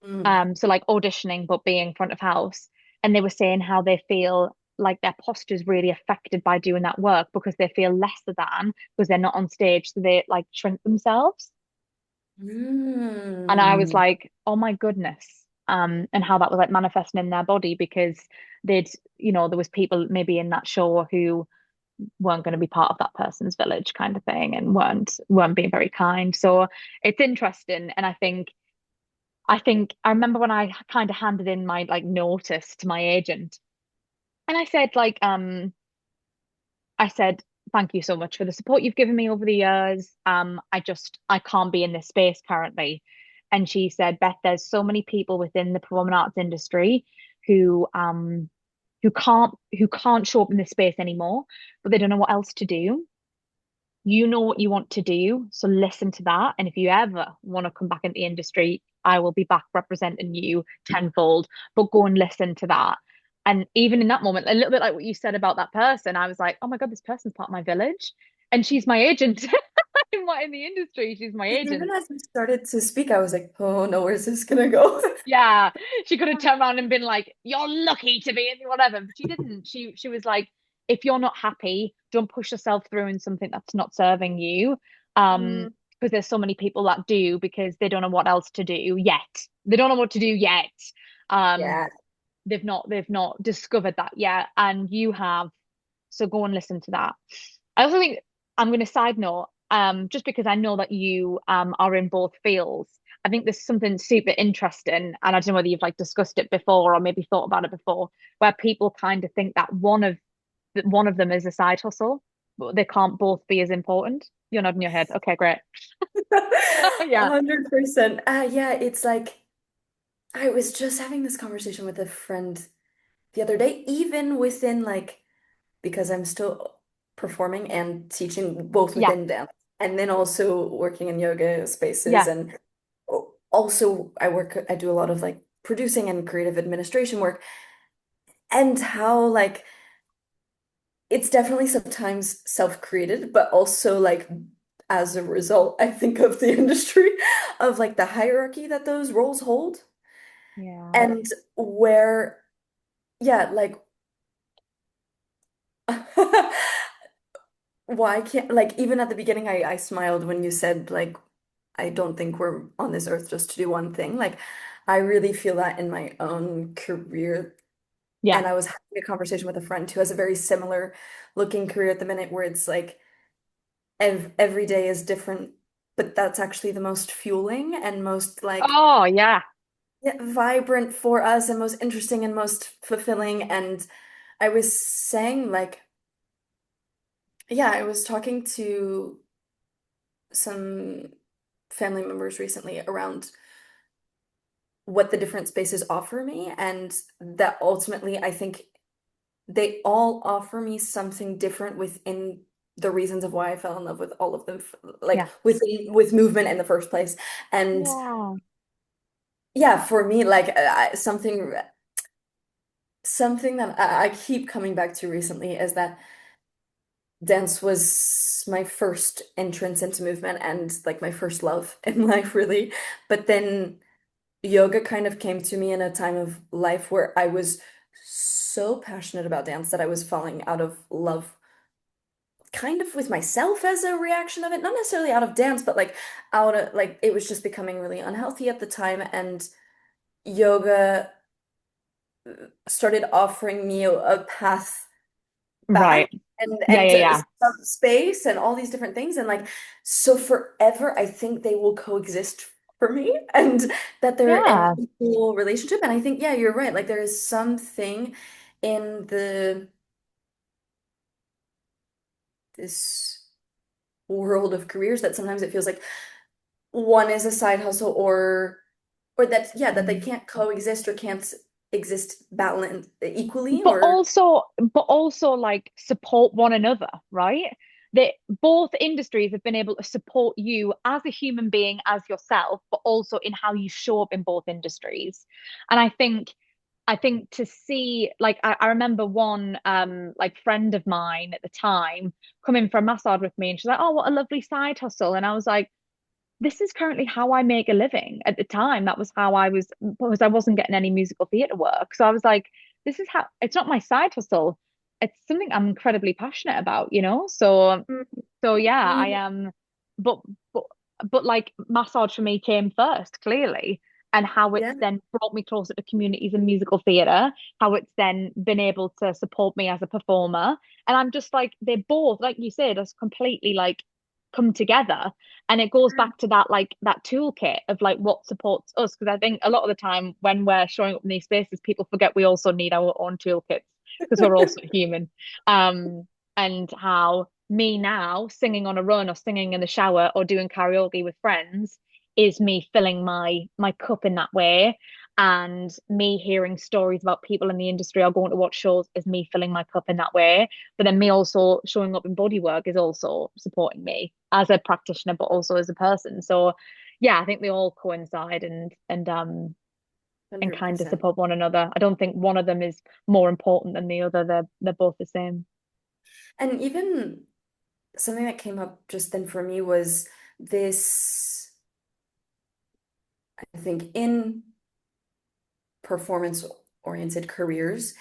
Mm. So like auditioning but being front of house, and they were saying how they feel like their posture is really affected by doing that work because they feel lesser than because they're not on stage, so they like shrink themselves. And I was Mm. like, oh my goodness. And how that was like manifesting in their body because they'd, there was people maybe in that show who weren't going to be part of that person's village kind of thing and weren't being very kind. So it's interesting. And I think I remember when I kind of handed in my like notice to my agent and I said, thank you so much for the support you've given me over the years. I can't be in this space currently. And she said, Beth, there's so many people within the performing arts industry who who can't show up in this space anymore, but they don't know what else to do. You know what you want to do, so listen to that. And if you ever want to come back into the industry, I will be back representing you tenfold. But go and listen to that. And even in that moment, a little bit like what you said about that person, I was like, oh my God, this person's part of my village. And she's my agent in the industry. She's my Even agent. as we started to speak, I was like, oh no, where's this gonna go? Yeah. She could have turned around and been like, you're lucky to be in whatever. But she didn't. She was like, if you're not happy, don't push yourself through in something that's not serving you. Mm. Because there's so many people that do because they don't know what else to do yet. They don't know what to do yet. Um, Yeah. they've not discovered that yet. And you have. So go and listen to that. I also think I'm going to side note, just because I know that you are in both fields. I think there's something super interesting, and I don't know whether you've like discussed it before or maybe thought about it before, where people kind of think that one of them is a side hustle, but they can't both be as important. You're nodding your head. Okay, great. Yeah, 100%. Yeah, it's like I was just having this conversation with a friend the other day, even within like because I'm still performing and teaching both yeah, within dance and then also working in yoga spaces yeah. and also I do a lot of like producing and creative administration work and how like it's definitely sometimes self-created, but also like as a result, I think of the industry of like the hierarchy that those roles hold Yeah. and where, yeah, like why can't like even at the beginning I smiled when you said like I don't think we're on this earth just to do one thing. Like I really feel that in my own career. Yeah. And I was having a conversation with a friend who has a very similar looking career at the minute where it's like every day is different, but that's actually the most fueling and most like Oh, yeah. yeah, vibrant for us and most interesting and most fulfilling. And I was saying like, yeah, I was talking to some family members recently around what the different spaces offer me and that ultimately I think they all offer me something different within the reasons of why I fell in love with all of them, like Yeah. with movement in the first place. And Yeah. yeah, for me, like something that I keep coming back to recently is that dance was my first entrance into movement and like my first love in life, really. But then yoga kind of came to me in a time of life where I was so passionate about dance that I was falling out of love kind of with myself as a reaction of it, not necessarily out of dance, but like out of like it was just becoming really unhealthy at the time, and yoga started offering me a path back Right. Yeah, and yeah, yeah. some space and all these different things, and like so forever I think they will coexist for me and that they're an Yeah. equal relationship. And I think, yeah, you're right, like there is something in the this world of careers that sometimes it feels like one is a side hustle or that, yeah, that they Mm. can't coexist or can't exist balanced equally But or also, but also like support one another, right? That both industries have been able to support you as a human being, as yourself, but also in how you show up in both industries. And I think to see like I remember one like friend of mine at the time coming for a massage with me and she's like, oh, what a lovely side hustle. And I was like, this is currently how I make a living. At the time, that was how I was, because I wasn't getting any musical theatre work. So I was like, this is how, it's not my side hustle. It's something I'm incredibly passionate about, you know? So yeah, I Mhm. am, but but but like massage for me came first, clearly, and how Yeah, it's then brought me closer to communities in musical theatre, how it's then been able to support me as a performer, and I'm just like they both, like you said, has completely like come together, and it goes back to that like that toolkit of like what supports us, because I think a lot of the time when we're showing up in these spaces, people forget we also need our own toolkits because we're also human. Um, and how me now singing on a run or singing in the shower or doing karaoke with friends is me filling my cup in that way, and me hearing stories about people in the industry or going to watch shows is me filling my cup in that way, but then me also showing up in bodywork is also supporting me as a practitioner but also as a person. So yeah, I think they all coincide and kind of 100%. support one another. I don't think one of them is more important than the other. They're both the same. And even something that came up just then for me was this, I think, in performance oriented careers,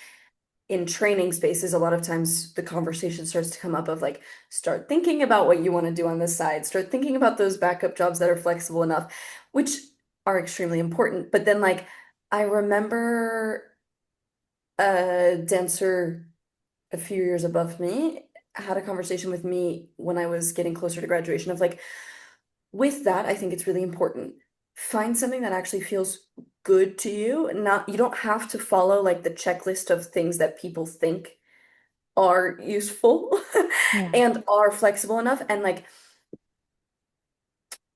in training spaces, a lot of times the conversation starts to come up of like, start thinking about what you want to do on the side, start thinking about those backup jobs that are flexible enough, which are extremely important. But then, like, I remember a dancer a few years above me had a conversation with me when I was getting closer to graduation of like, with that, I think it's really important. Find something that actually feels good to you. Not, you don't have to follow like the checklist of things that people think are useful Yeah. and are flexible enough. And like,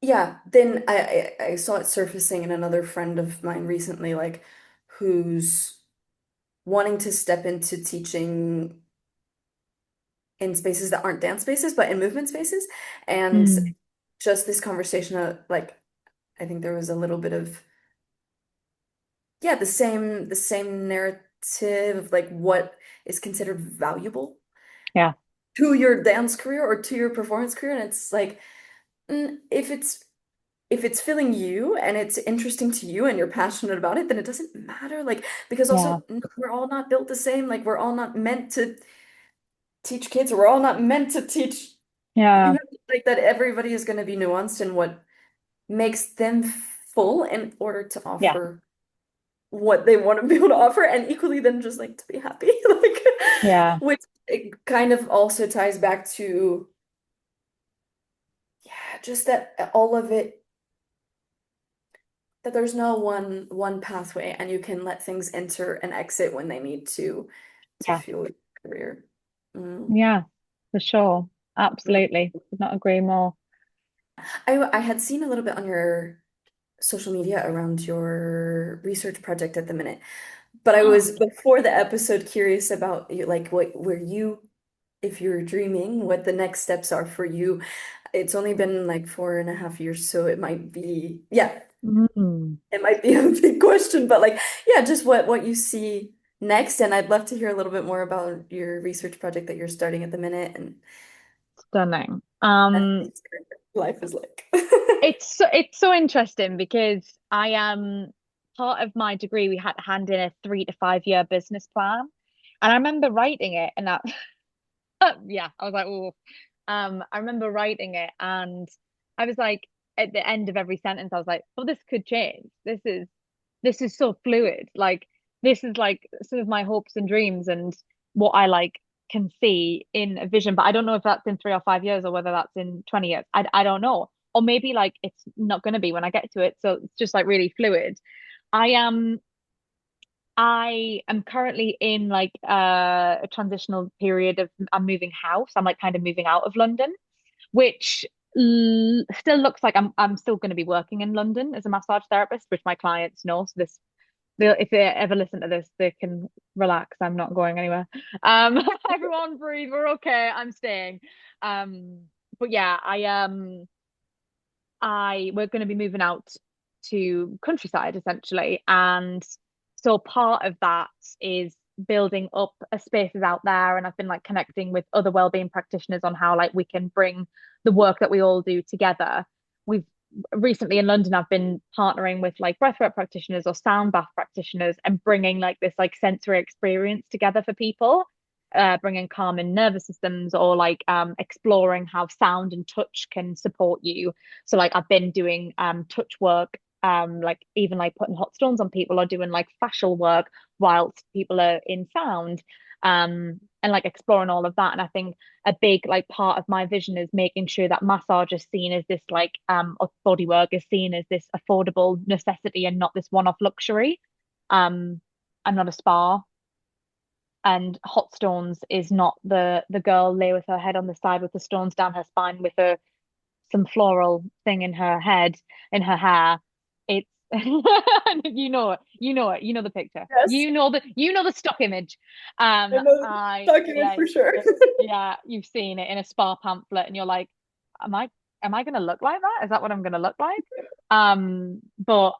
yeah, then I saw it surfacing in another friend of mine recently, like who's wanting to step into teaching in spaces that aren't dance spaces, but in movement spaces. And Mm. just this conversation, like I think there was a little bit of, yeah, the same narrative of like what is considered valuable Yeah. to your dance career or to your performance career. And it's like, if it's filling you and it's interesting to you and you're passionate about it, then it doesn't matter. Like, because Yeah. also we're all not built the same. Like, we're all not meant to teach kids. We're all not meant to teach Yeah. humans. Like that, everybody is going to be nuanced in what makes them full in order to Yeah. offer what they want to be able to offer, and equally then just like to be happy. Like, Yeah. which it kind of also ties back to, yeah, just that all of it, that there's no one pathway and you can let things enter and exit when they need to Yeah. fuel your career. Mm. Yeah. For sure. Mm. Absolutely. Could not agree more. I had seen a little bit on your social media around your research project at the minute. But I was before the episode curious about like what were you if you're dreaming, what the next steps are for you. It's only been like 4.5 years, so it might be, yeah, Mm. it might be a big question, but like, yeah, just what you see next. And I'd love to hear a little bit more about your research project that you're starting at the minute and Stunning. what life is like. It's so interesting because I am part of my degree, we had to hand in a 3 to 5 year business plan. And I remember writing it and that yeah, I was like, oh, I remember writing it and I was like, at the end of every sentence, I was like, oh, this could change. This is so fluid. Like this is like some of my hopes and dreams and what I like can see in a vision. But I don't know if that's in 3 or 5 years or whether that's in 20 years. I don't know. Or maybe like it's not gonna be when I get to it. So it's just like really fluid. I am I am currently in like a transitional period of I'm moving house. I'm like kind of moving out of London, which still looks like I'm still going to be working in London as a massage therapist, which my clients know. So this if they ever listen to this, they can relax. I'm not going anywhere. Um, everyone breathe. We're okay. I'm staying. Um, but yeah, I we're going to be moving out to countryside essentially, and so part of that is building up a spaces out there, and I've been like connecting with other wellbeing practitioners on how like we can bring the work that we all do together. We've recently in London, I've been partnering with like breathwork practitioners or sound bath practitioners and bringing like this like sensory experience together for people. Bringing calm in nervous systems or like exploring how sound and touch can support you, so like I've been doing touch work, like even like putting hot stones on people or doing like facial work whilst people are in sound, and like exploring all of that. And I think a big like part of my vision is making sure that massage is seen as this like or body work is seen as this affordable necessity and not this one-off luxury. I'm not a spa, and hot stones is not the girl lay with her head on the side with the stones down her spine with a some floral thing in her head, in her hair. It's you know the picture. Yes, You know the stock image. I know I document yeah, for sure. yeah, you've seen it in a spa pamphlet and you're like, am I am I gonna look like that? Is that what I'm gonna look like? But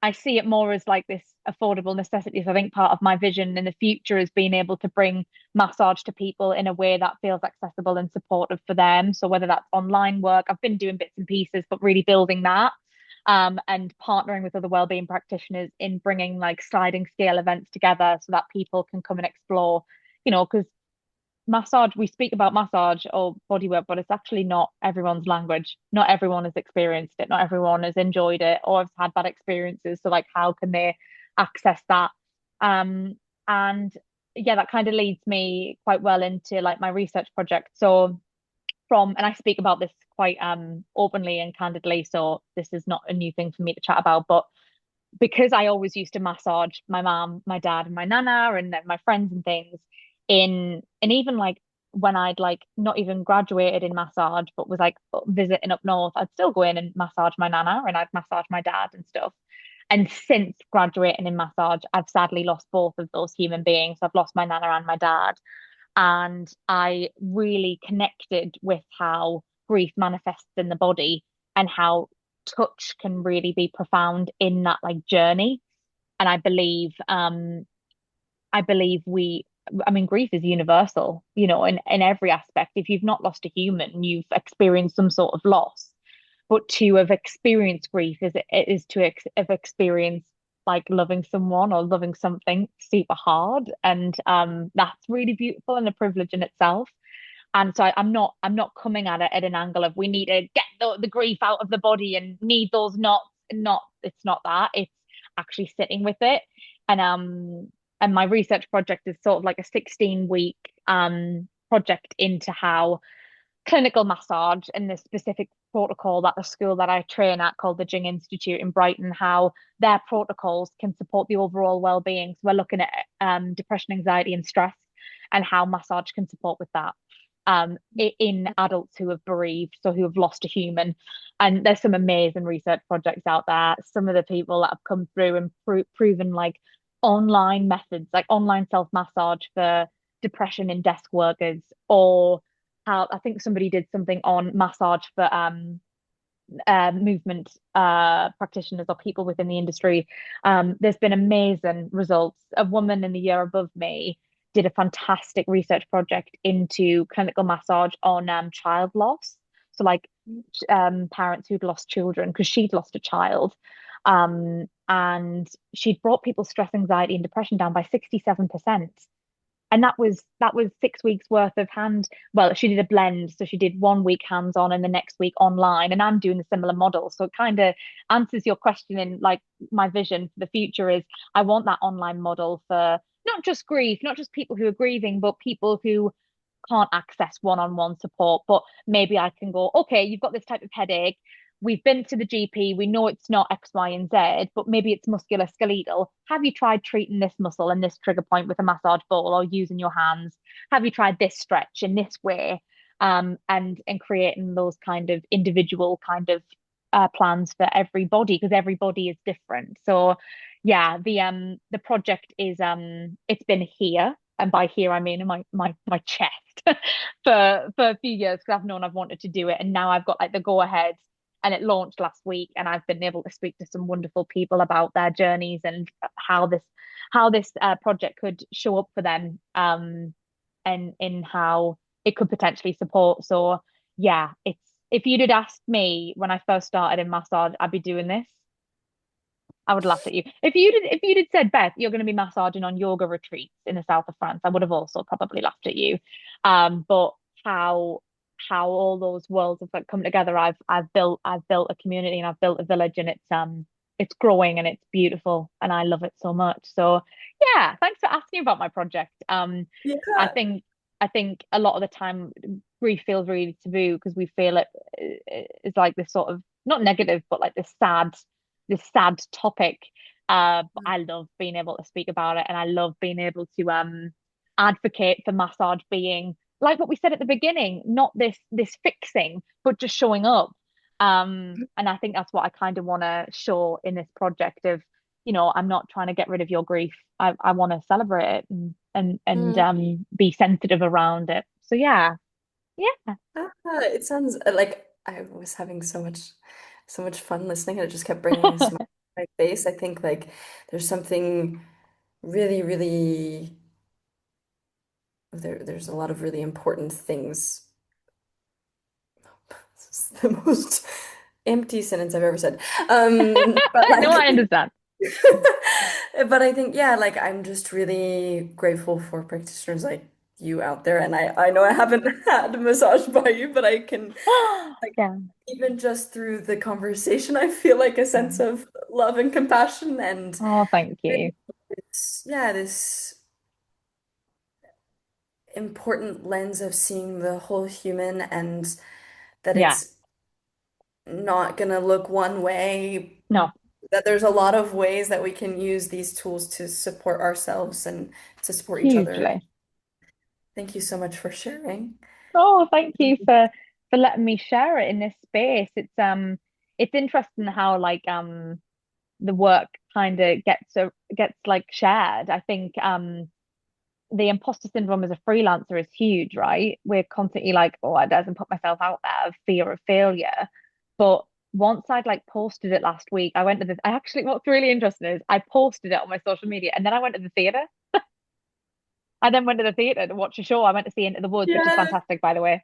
I see it more as like this affordable necessity. So I think part of my vision in the future is being able to bring massage to people in a way that feels accessible and supportive for them. So whether that's online work, I've been doing bits and pieces, but really building that, and partnering with other wellbeing practitioners in bringing like sliding scale events together so that people can come and explore, because massage, we speak about massage or bodywork, but it's actually not everyone's language. Not everyone has experienced it. Not everyone has enjoyed it or has had bad experiences. So like how can they access that? And yeah, that kind of leads me quite well into like my research project. So and I speak about this quite openly and candidly, so this is not a new thing for me to chat about, but because I always used to massage my mom, my dad, and my nana, and then my friends and things. And even like when I'd like not even graduated in massage, but was like visiting up north, I'd still go in and massage my nana, and I'd massage my dad and stuff. And since graduating in massage, I've sadly lost both of those human beings. I've lost my nana and my dad, and I really connected with how grief manifests in the body and how touch can really be profound in that like journey. And I believe I mean, grief is universal, in every aspect. If you've not lost a human, you've experienced some sort of loss. But to have experienced grief is to have experienced like loving someone or loving something super hard. And that's really beautiful and a privilege in itself. And so I'm not coming at it at an angle of we need to get the grief out of the body and need those knots. Not It's not that. It's actually sitting with it. And my research project is sort of like a 16-week project into how clinical massage and the specific protocol that the school that I train at called the Jing Institute in Brighton, how their protocols can support the overall well-being. So we're looking at depression, anxiety, and stress, and how massage can support with that. in adults who have bereaved, so who have lost a human. And there's some amazing research projects out there. Some of the people that have come through and proven like online methods, like online self massage for depression in desk workers, or how I think somebody did something on massage for movement practitioners or people within the industry. There's been amazing results. A woman in the year above me did a fantastic research project into clinical massage on child loss. So, like parents who'd lost children because she'd lost a child. And she'd brought people's stress, anxiety, and depression down by 67%. And that was 6 weeks worth of hand. Well, she did a blend, so she did 1 week hands on and the next week online. And I'm doing a similar model, so it kind of answers your question. In like my vision for the future is I want that online model for not just grief, not just people who are grieving, but people who can't access one-on-one support. But maybe I can go, okay, you've got this type of headache. We've been to the GP. We know it's not X, Y, and Z, but maybe it's musculoskeletal. Have you tried treating this muscle and this trigger point with a massage ball or using your hands? Have you tried this stretch in this way? And creating those kind of individual kind of plans for everybody because everybody is different. So yeah, the project is it's been here, and by here I mean in my chest for a few years because I've known I've wanted to do it, and now I've got like the go ahead, and it launched last week, and I've been able to speak to some wonderful people about their journeys and how this project could show up for them, and in how it could potentially support. So yeah, it's if you'd had asked me when I first started in massage, I'd be doing this. I would have laughed at you. If you'd had said, Beth, you're going to be massaging on yoga retreats in the south of France, I would have also probably laughed at you. But how how all those worlds have like come together. I've built a community and I've built a village, and it's growing and it's beautiful and I love it so much. So yeah, thanks for asking about my project. I Yeah. think I think a lot of the time grief feels really taboo because we feel it is like this sort of not negative, but like this sad topic. But I love being able to speak about it, and I love being able to advocate for massage being like what we said at the beginning, not this fixing, but just showing up. And I think that's what I kind of want to show in this project of, I'm not trying to get rid of your grief. I want to celebrate it and Mm. be sensitive around it. So yeah, yeah. It sounds like I was having so much fun listening, and it just kept bringing a smile to my face. I think like there's something really, really there's a lot of really important things. This is the most empty sentence I've ever said. But No, like I understand. but I think yeah, like I'm just really grateful for practitioners like you out there, and I know I haven't had a massage by you, but I can like Yeah. even just through the conversation, I feel like a sense Mm. of love and compassion and Oh, thank you. this important lens of seeing the whole human and that Yeah. it's not gonna look one way, No, that there's a lot of ways that we can use these tools to support ourselves and to support each other. hugely. Thank you so much for sharing. Oh, thank you for letting me share it in this space. It's interesting how like the work kind of gets like shared. I think the imposter syndrome as a freelancer is huge, right? We're constantly like, oh, I doesn't put myself out there of fear of failure. But once I'd like posted it last week, I actually, what's really interesting is I posted it on my social media and then I went to the theater. I then went to the theatre to watch a show. I went to see Into the Woods, which is Yeah. fantastic, by the way.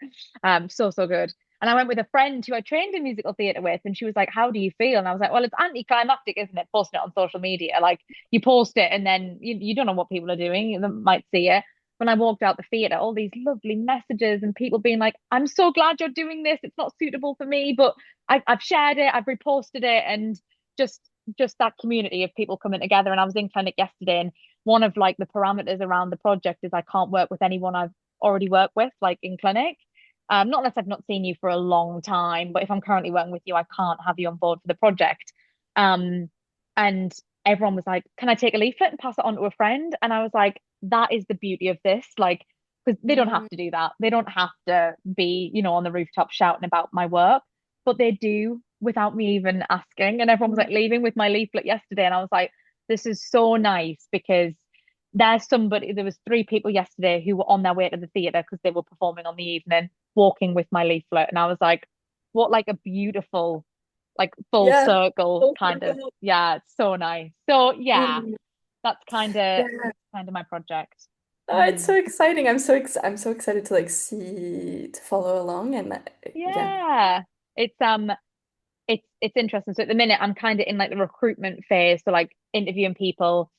So good. And I went with a friend who I trained in musical theatre with, and she was like, "How do you feel?" And I was like, "Well, it's anticlimactic, isn't it? Posting it on social media, like you post it, and then you don't know what people are doing. They might see it." When I walked out the theatre, all these lovely messages and people being like, "I'm so glad you're doing this. It's not suitable for me, but I've shared it, I've reposted it," and just just that community of people coming together. And I was in clinic yesterday, and one of like the parameters around the project is I can't work with anyone I've already worked with, like in clinic. Not unless I've not seen you for a long time, but if I'm currently working with you, I can't have you on board for the project. Um, and everyone was like, "Can I take a leaflet and pass it on to a friend?" And I was like, "That is the beauty of this. Like, because they don't have Mm, to do that. They don't have to be, on the rooftop shouting about my work, but they do without me even asking. And everyone was like leaving with my leaflet yesterday, and I was like, this is so nice because there was three people yesterday who were on their way to the theatre because they were performing on the evening, walking with my leaflet. And I was like, what like a beautiful, like full yeah. circle Full kind of, circle. yeah, it's so nice. So yeah, Mm, that's yeah. kind of my project. Oh, it's Mm. so exciting. I'm so excited to like see to follow along and yeah. Yeah. It's it's interesting. So at the minute I'm kind of in like the recruitment phase, so like interviewing people,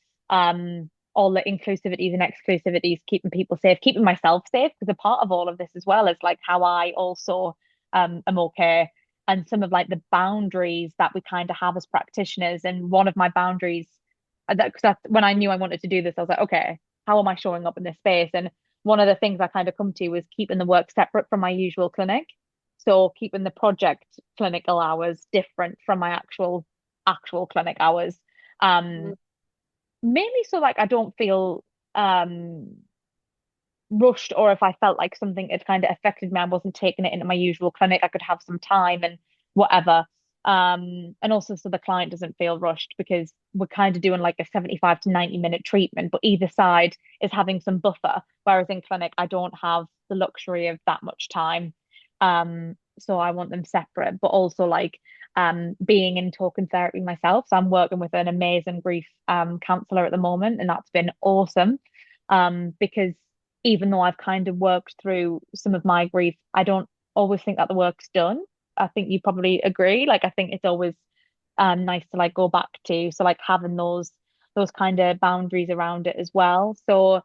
all the inclusivities and exclusivities, keeping people safe, keeping myself safe, because a part of all of this as well is like how I also am okay, and some of like the boundaries that we kind of have as practitioners. And one of my boundaries that because that's when I knew I wanted to do this, I was like, okay, how am I showing up in this space? And one of the things I kind of come to was keeping the work separate from my usual clinic. So keeping the project clinical hours different from my actual clinic hours. Mm, Um, Mainly so like I don't feel um rushed, or if I felt like something had kind of affected me, I wasn't taking it into my usual clinic, I could have some time and whatever. And also so the client doesn't feel rushed because we're kind of doing like a 75 to 90-minute treatment, but either side is having some buffer. Whereas in clinic, I don't have the luxury of that much time. So I want them separate, but also like being in talking therapy myself. So I'm working with an amazing grief counselor at the moment, and that's been awesome. Because even though I've kind of worked through some of my grief, I don't always think that the work's done. I think you probably agree. Like I think it's always nice to like go back to. So like having those kind of boundaries around it as well. So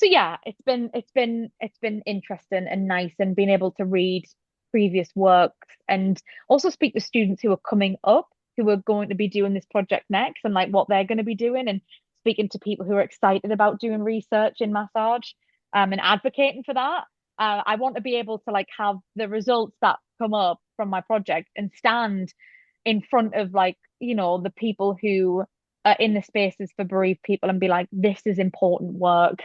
yeah, it's been interesting and nice, and being able to read previous works and also speak to students who are coming up, who are going to be doing this project next, and like what they're going to be doing, and speaking to people who are excited about doing research in massage, and advocating for that. I want to be able to like have the results that come up from my project and stand in front of like, the people who are in the spaces for bereaved people and be like, this is important work.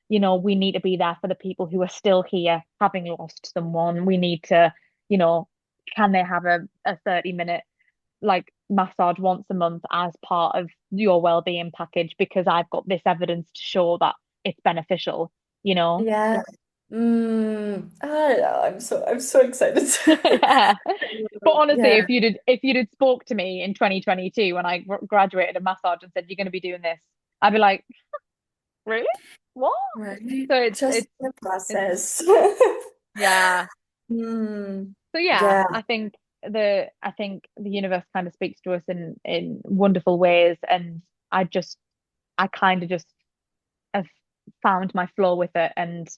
We need to be there for the people who are still here having lost someone. We need to, you know, can they have a 30-minute like massage once a month as part of your well-being package because I've got this evidence to show that it's beneficial, you know? yeah. I'm so excited. Yeah. But honestly, Yeah, if you'd spoke to me in 2022 when I graduated in massage and said you're going to be doing this, I'd be like, really? What? right. So it's Just it's the it's process. yeah. Hmm. So yeah, Yeah, I think the universe kind of speaks to us in wonderful ways, and I kind of just have found my flow with it, and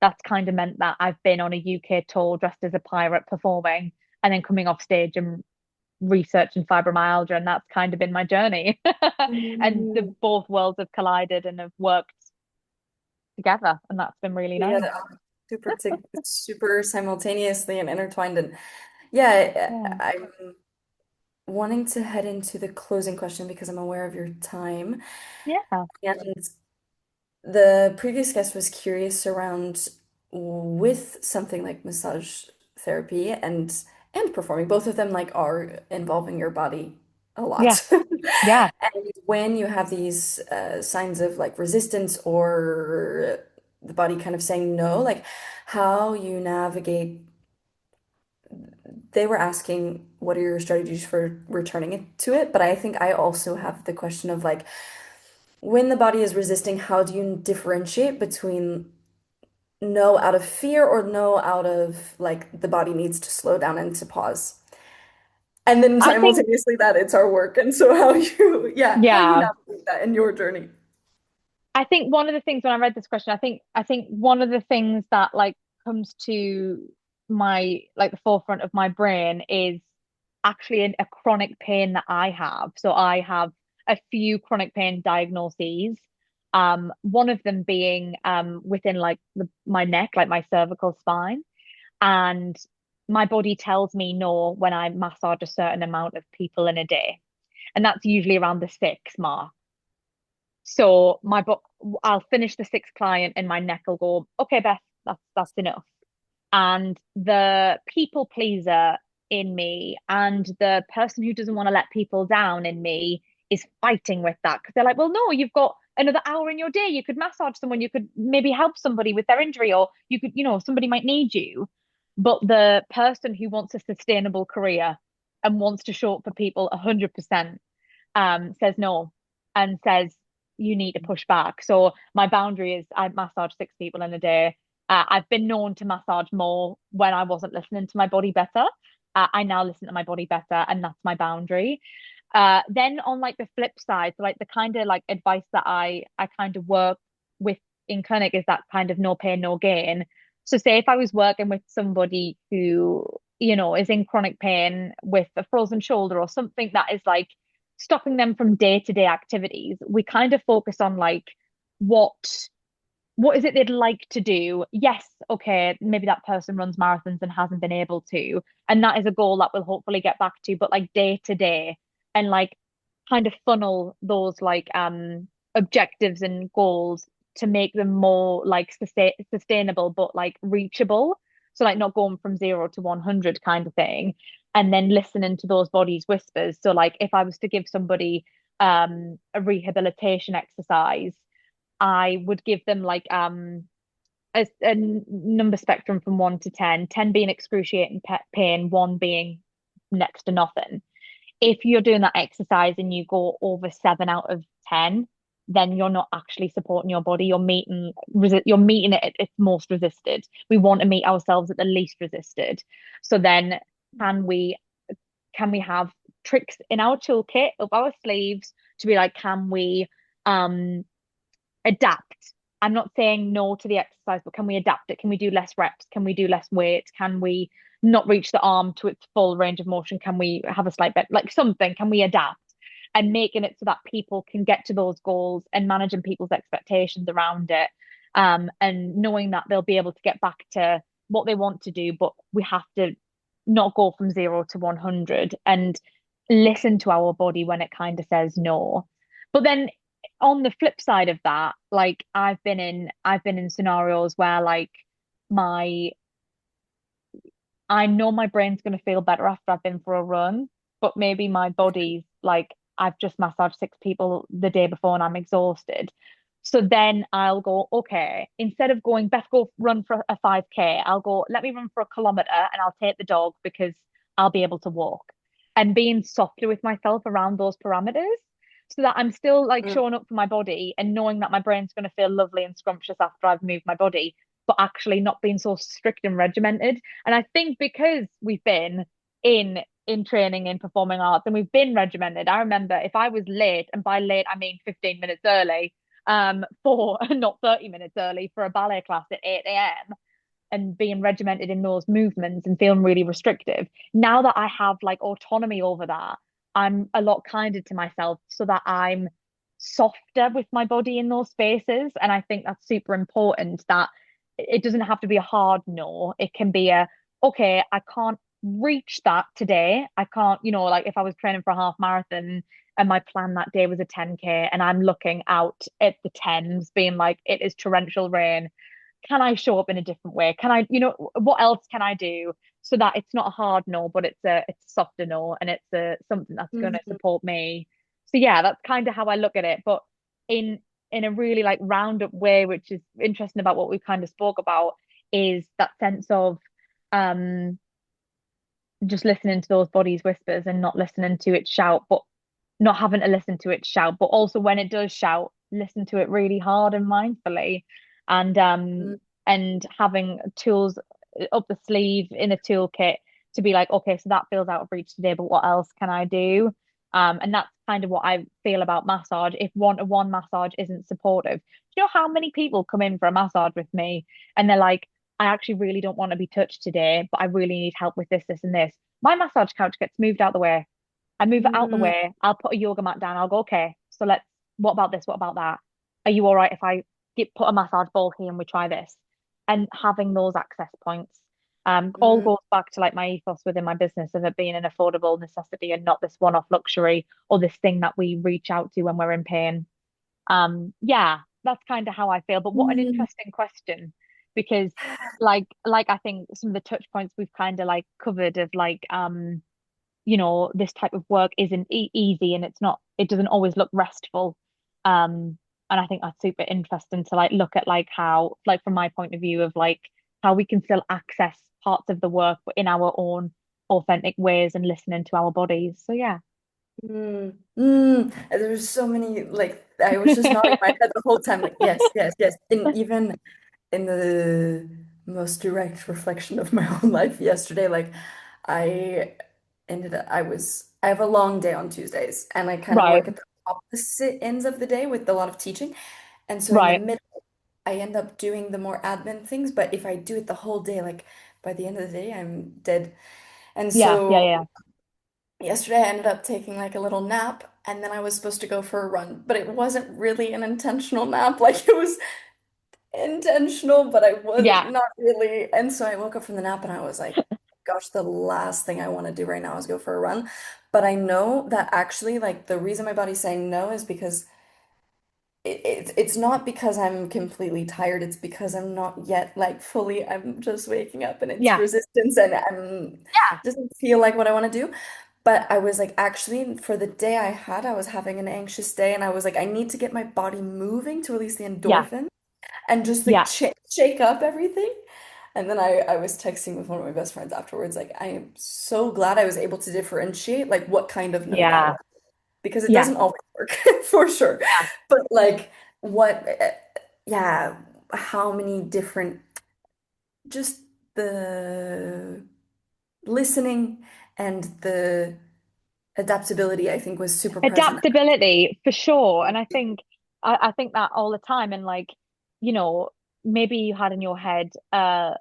that's kind of meant that I've been on a UK tour dressed as a pirate performing, and then coming off stage and researching fibromyalgia, and that's kind of been my journey. And the mm, both worlds have collided and have worked together, and that's been really nice. yeah, super simultaneously and intertwined. And yeah, Yeah. I'm wanting to head into the closing question because I'm aware of your time. Yeah. And the previous guest was curious around with something like massage therapy and performing. Both of them like are involving your body a Yeah. lot. Yeah. And when you have these signs of like resistance or the body kind of saying no, like how you navigate. They were asking what are your strategies for returning it to it, but I think I also have the question of like when the body is resisting, how do you differentiate between no out of fear or no out of like the body needs to slow down and to pause? And then I think, simultaneously that it's our work. And so how you, yeah, how you yeah, navigate that in your journey. I think one of the things when I read this question, I think one of the things that like comes to my like the forefront of my brain is actually a chronic pain that I have. So I have a few chronic pain diagnoses. One of them being within like my neck, like my cervical spine, and my body tells me no when I massage a certain amount of people in a day, and that's usually around the six mark. So I'll finish the sixth client and my neck will go, okay, Beth, That's enough. And the people pleaser in me and the person who doesn't want to let people down in me is fighting with that because they're like, well, no, you've got another hour in your day. You could massage someone, you could maybe help somebody with their injury, or you could, somebody might need you. But the person who wants a sustainable career and wants to show up for people 100% says no and says you need to push back. So my boundary is I massage 6 people in a day. I've been known to massage more when I wasn't listening to my body better. I now listen to my body better, and that's my boundary. Then on like the flip side, so like the kind of like advice that I kind of work with in clinic is that kind of no pain, no gain. So say if I was working with somebody who, is in chronic pain with a frozen shoulder or something that is like stopping them from day-to-day activities, we kind of focus on like what what is it they'd like to do? Yes, okay, maybe that person runs marathons and hasn't been able to, and that is a goal that we'll hopefully get back to, but like day to day and like kind of funnel those like objectives and goals to make them more like sustainable but like reachable. So like not going from 0 to 100 kind of thing. And then listening to those bodies whispers. So like if I was to give somebody a rehabilitation exercise, I would give them like a number spectrum from 1 to 10, 10 being excruciating pain, one being next to nothing. If you're doing that exercise and you go over 7 out of 10, then you're not actually supporting your body. You're meeting it at its most resisted. We want to meet ourselves at the least resisted. So then can we can we have tricks in our toolkit up our sleeves to be like, can we um adapt? I'm not saying no to the exercise, but can we adapt it? Can we do less reps? Can we do less weight? Can we not reach the arm to its full range of motion? Can we have a slight bit like something? Can we adapt? And making it so that people can get to those goals and managing people's expectations around it. And knowing that they'll be able to get back to what they want to do, but we have to not go from 0 to 100 and listen to our body when it kind of says no. But then on the flip side of that, like I've been in scenarios where like my I know my brain's going to feel better after I've been for a run, but maybe my body's like, I've just massaged 6 people the day before and I'm exhausted. So then I'll go, okay, instead of going, Beth, go run for a 5K, I'll go, let me run for a kilometer and I'll take the dog because I'll be able to walk. And being softer with myself around those parameters so that I'm still like Mm. showing up for my body and knowing that my brain's going to feel lovely and scrumptious after I've moved my body, but actually not being so strict and regimented. And I think because we've been in training in performing arts and we've been regimented, I remember if I was late, and by late I mean 15 minutes early, for not 30 minutes early for a ballet class at 8 a.m. and being regimented in those movements and feeling really restrictive. Now that I have like autonomy over that, I'm a lot kinder to myself so that I'm softer with my body in those spaces. And I think that's super important that it doesn't have to be a hard no. It can be okay, I can't reach that today. I can't, like if I was training for a half marathon and my plan that day was a 10K and I'm looking out at the Thames being like, it is torrential rain. Can I show up in a different way? Can I, what else can I do so that it's not a hard no, but it's a softer no and it's something that's going to Mhm. support me. So yeah, that's kind of how I look at it. But in in a really like roundup way, which is interesting about what we kind of spoke about, is that sense of um just listening to those bodies whispers and not listening to it shout, but not having to listen to it shout, but also when it does shout, listen to it really hard and mindfully, and Mm. having tools up the sleeve in a toolkit to be like, okay, so that feels out of reach today, but what else can I do? And that's kind of what I feel about massage. If one-to-one massage isn't supportive, do you know how many people come in for a massage with me and they're like, I actually really don't want to be touched today, but I really need help with this, this, and this. My massage couch gets moved out the way. I move it out the Mm. way. I'll put a yoga mat down. I'll go, okay, so what about this? What about that? Are you all right if I put a massage ball here and we try this? And having those access points all Mm. goes back to like my ethos within my business of it being an affordable necessity and not this one-off luxury or this thing that we reach out to when we're in pain. Yeah, that's kind of how I feel. But what an Mm. interesting question. because like I think some of the touch points we've kind of like covered of like this type of work isn't easy, and it doesn't always look restful. And I think that's super interesting to like look at like how, like from my point of view of like how we can still access parts of the work but in our own authentic ways and listening to our bodies. So yeah. There's so many, like, I was just nodding my head the whole time, like, yes, yes, yes. And even in the most direct reflection of my own life yesterday, like, I I have a long day on Tuesdays, and I kind of Right, work at the opposite ends of the day with a lot of teaching. And so in the right. middle, I end up doing the more admin things, but if I do it the whole day, like, by the end of the day, I'm dead. And Yeah, yeah, so yeah. yesterday, I ended up taking like a little nap, and then I was supposed to go for a run, but it wasn't really an intentional nap. Like, it was intentional, but I was Yeah, not really. And so I woke up from the nap and I was like, gosh, the last thing I want to do right now is go for a run. But I know that actually, like, the reason my body's saying no is because it's not because I'm completely tired. It's because I'm not yet like fully, I'm just waking up and it's yeah, resistance, and I'm yeah, doesn't feel like what I want to do. But I was like, actually, for the day I had, I was having an anxious day, and I was like, I need to get my body moving to release the yeah, endorphin and just like yeah, ch shake up everything. And then I was texting with one of my best friends afterwards, like, I am so glad I was able to differentiate like what kind of no that yeah, was, because it yeah, doesn't always work for sure. yeah. But like, what, yeah, how many different, just the listening and the adaptability, I think, was super present. Adaptability for sure. And I think that all the time. And like, you know, maybe you had in your head a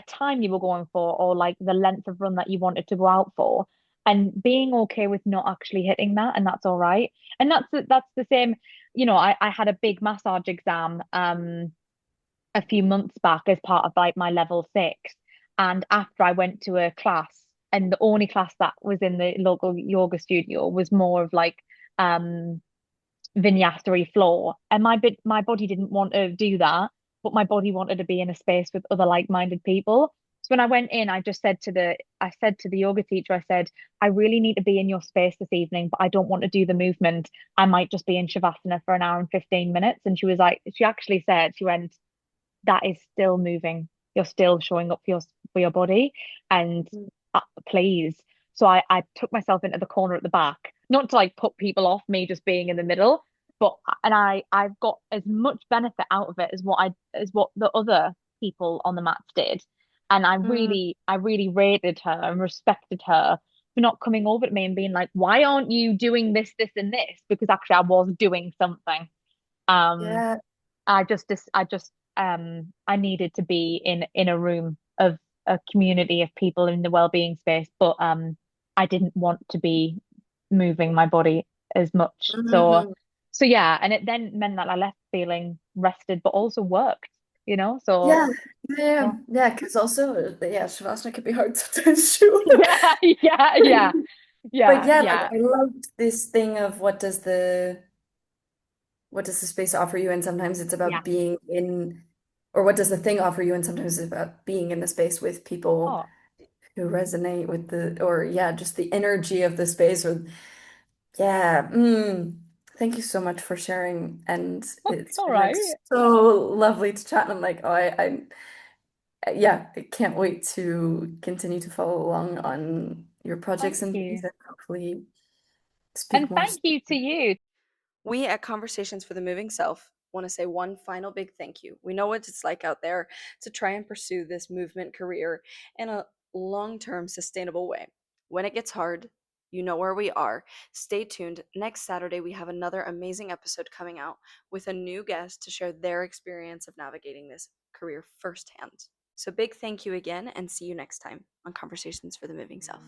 time you were going for, or like the length of run that you wanted to go out for, and being okay with not actually hitting that, and that's all right. And that's the same. I had a big massage exam a few months back as part of like my level 6. And after I went to a class, and the only class that was in the local yoga studio was more of like um vinyasa floor. And my body didn't want to do that, but my body wanted to be in a space with other like-minded people. So when I went in, I said to the yoga teacher, I said, I really need to be in your space this evening, but I don't want to do the movement. I might just be in Shavasana for an hour and 15 minutes. And she actually said, she went, that is still moving. You're still showing up for your body, and please. So I took myself into the corner at the back, not to like put people off me just being in the middle, but and I've got as much benefit out of it as what the other people on the mats did. And Mm, I really rated her and respected her for not coming over to me and being like, why aren't you doing this, this, and this? Because actually I was doing something. Um, yeah. I needed to be in a room of a community of people in the well-being space, but I didn't want to be moving my body as much. Mhm. So yeah, and it then meant that I left feeling rested but also worked. So Yeah, yeah, yeah. yeah. Because also, yeah, Shavasana can be hard sometimes too. Yeah, yeah, yeah, But yeah, yeah, like, yeah, I loved this thing of what does the space offer you, and sometimes it's yeah. about being in, or what does the thing offer you, and sometimes it's about being in the space with people Oh, who resonate with the, or yeah, just the energy of the space, or yeah. Thank you so much for sharing, and that's it's all been like right. so lovely to chat. And I'm like, oh, yeah, I can't wait to continue to follow along on your projects Thank and things, you. and hopefully speak And more thank you to soon. you. We at Conversations for the Moving Self want to say one final big thank you. We know what it's like out there to try and pursue this movement career in a long-term sustainable way. When it gets hard, you know where we are. Stay tuned. Next Saturday, we have another amazing episode coming out with a new guest to share their experience of navigating this career firsthand. So, big thank you again, and see you next time on Conversations for the Moving Self.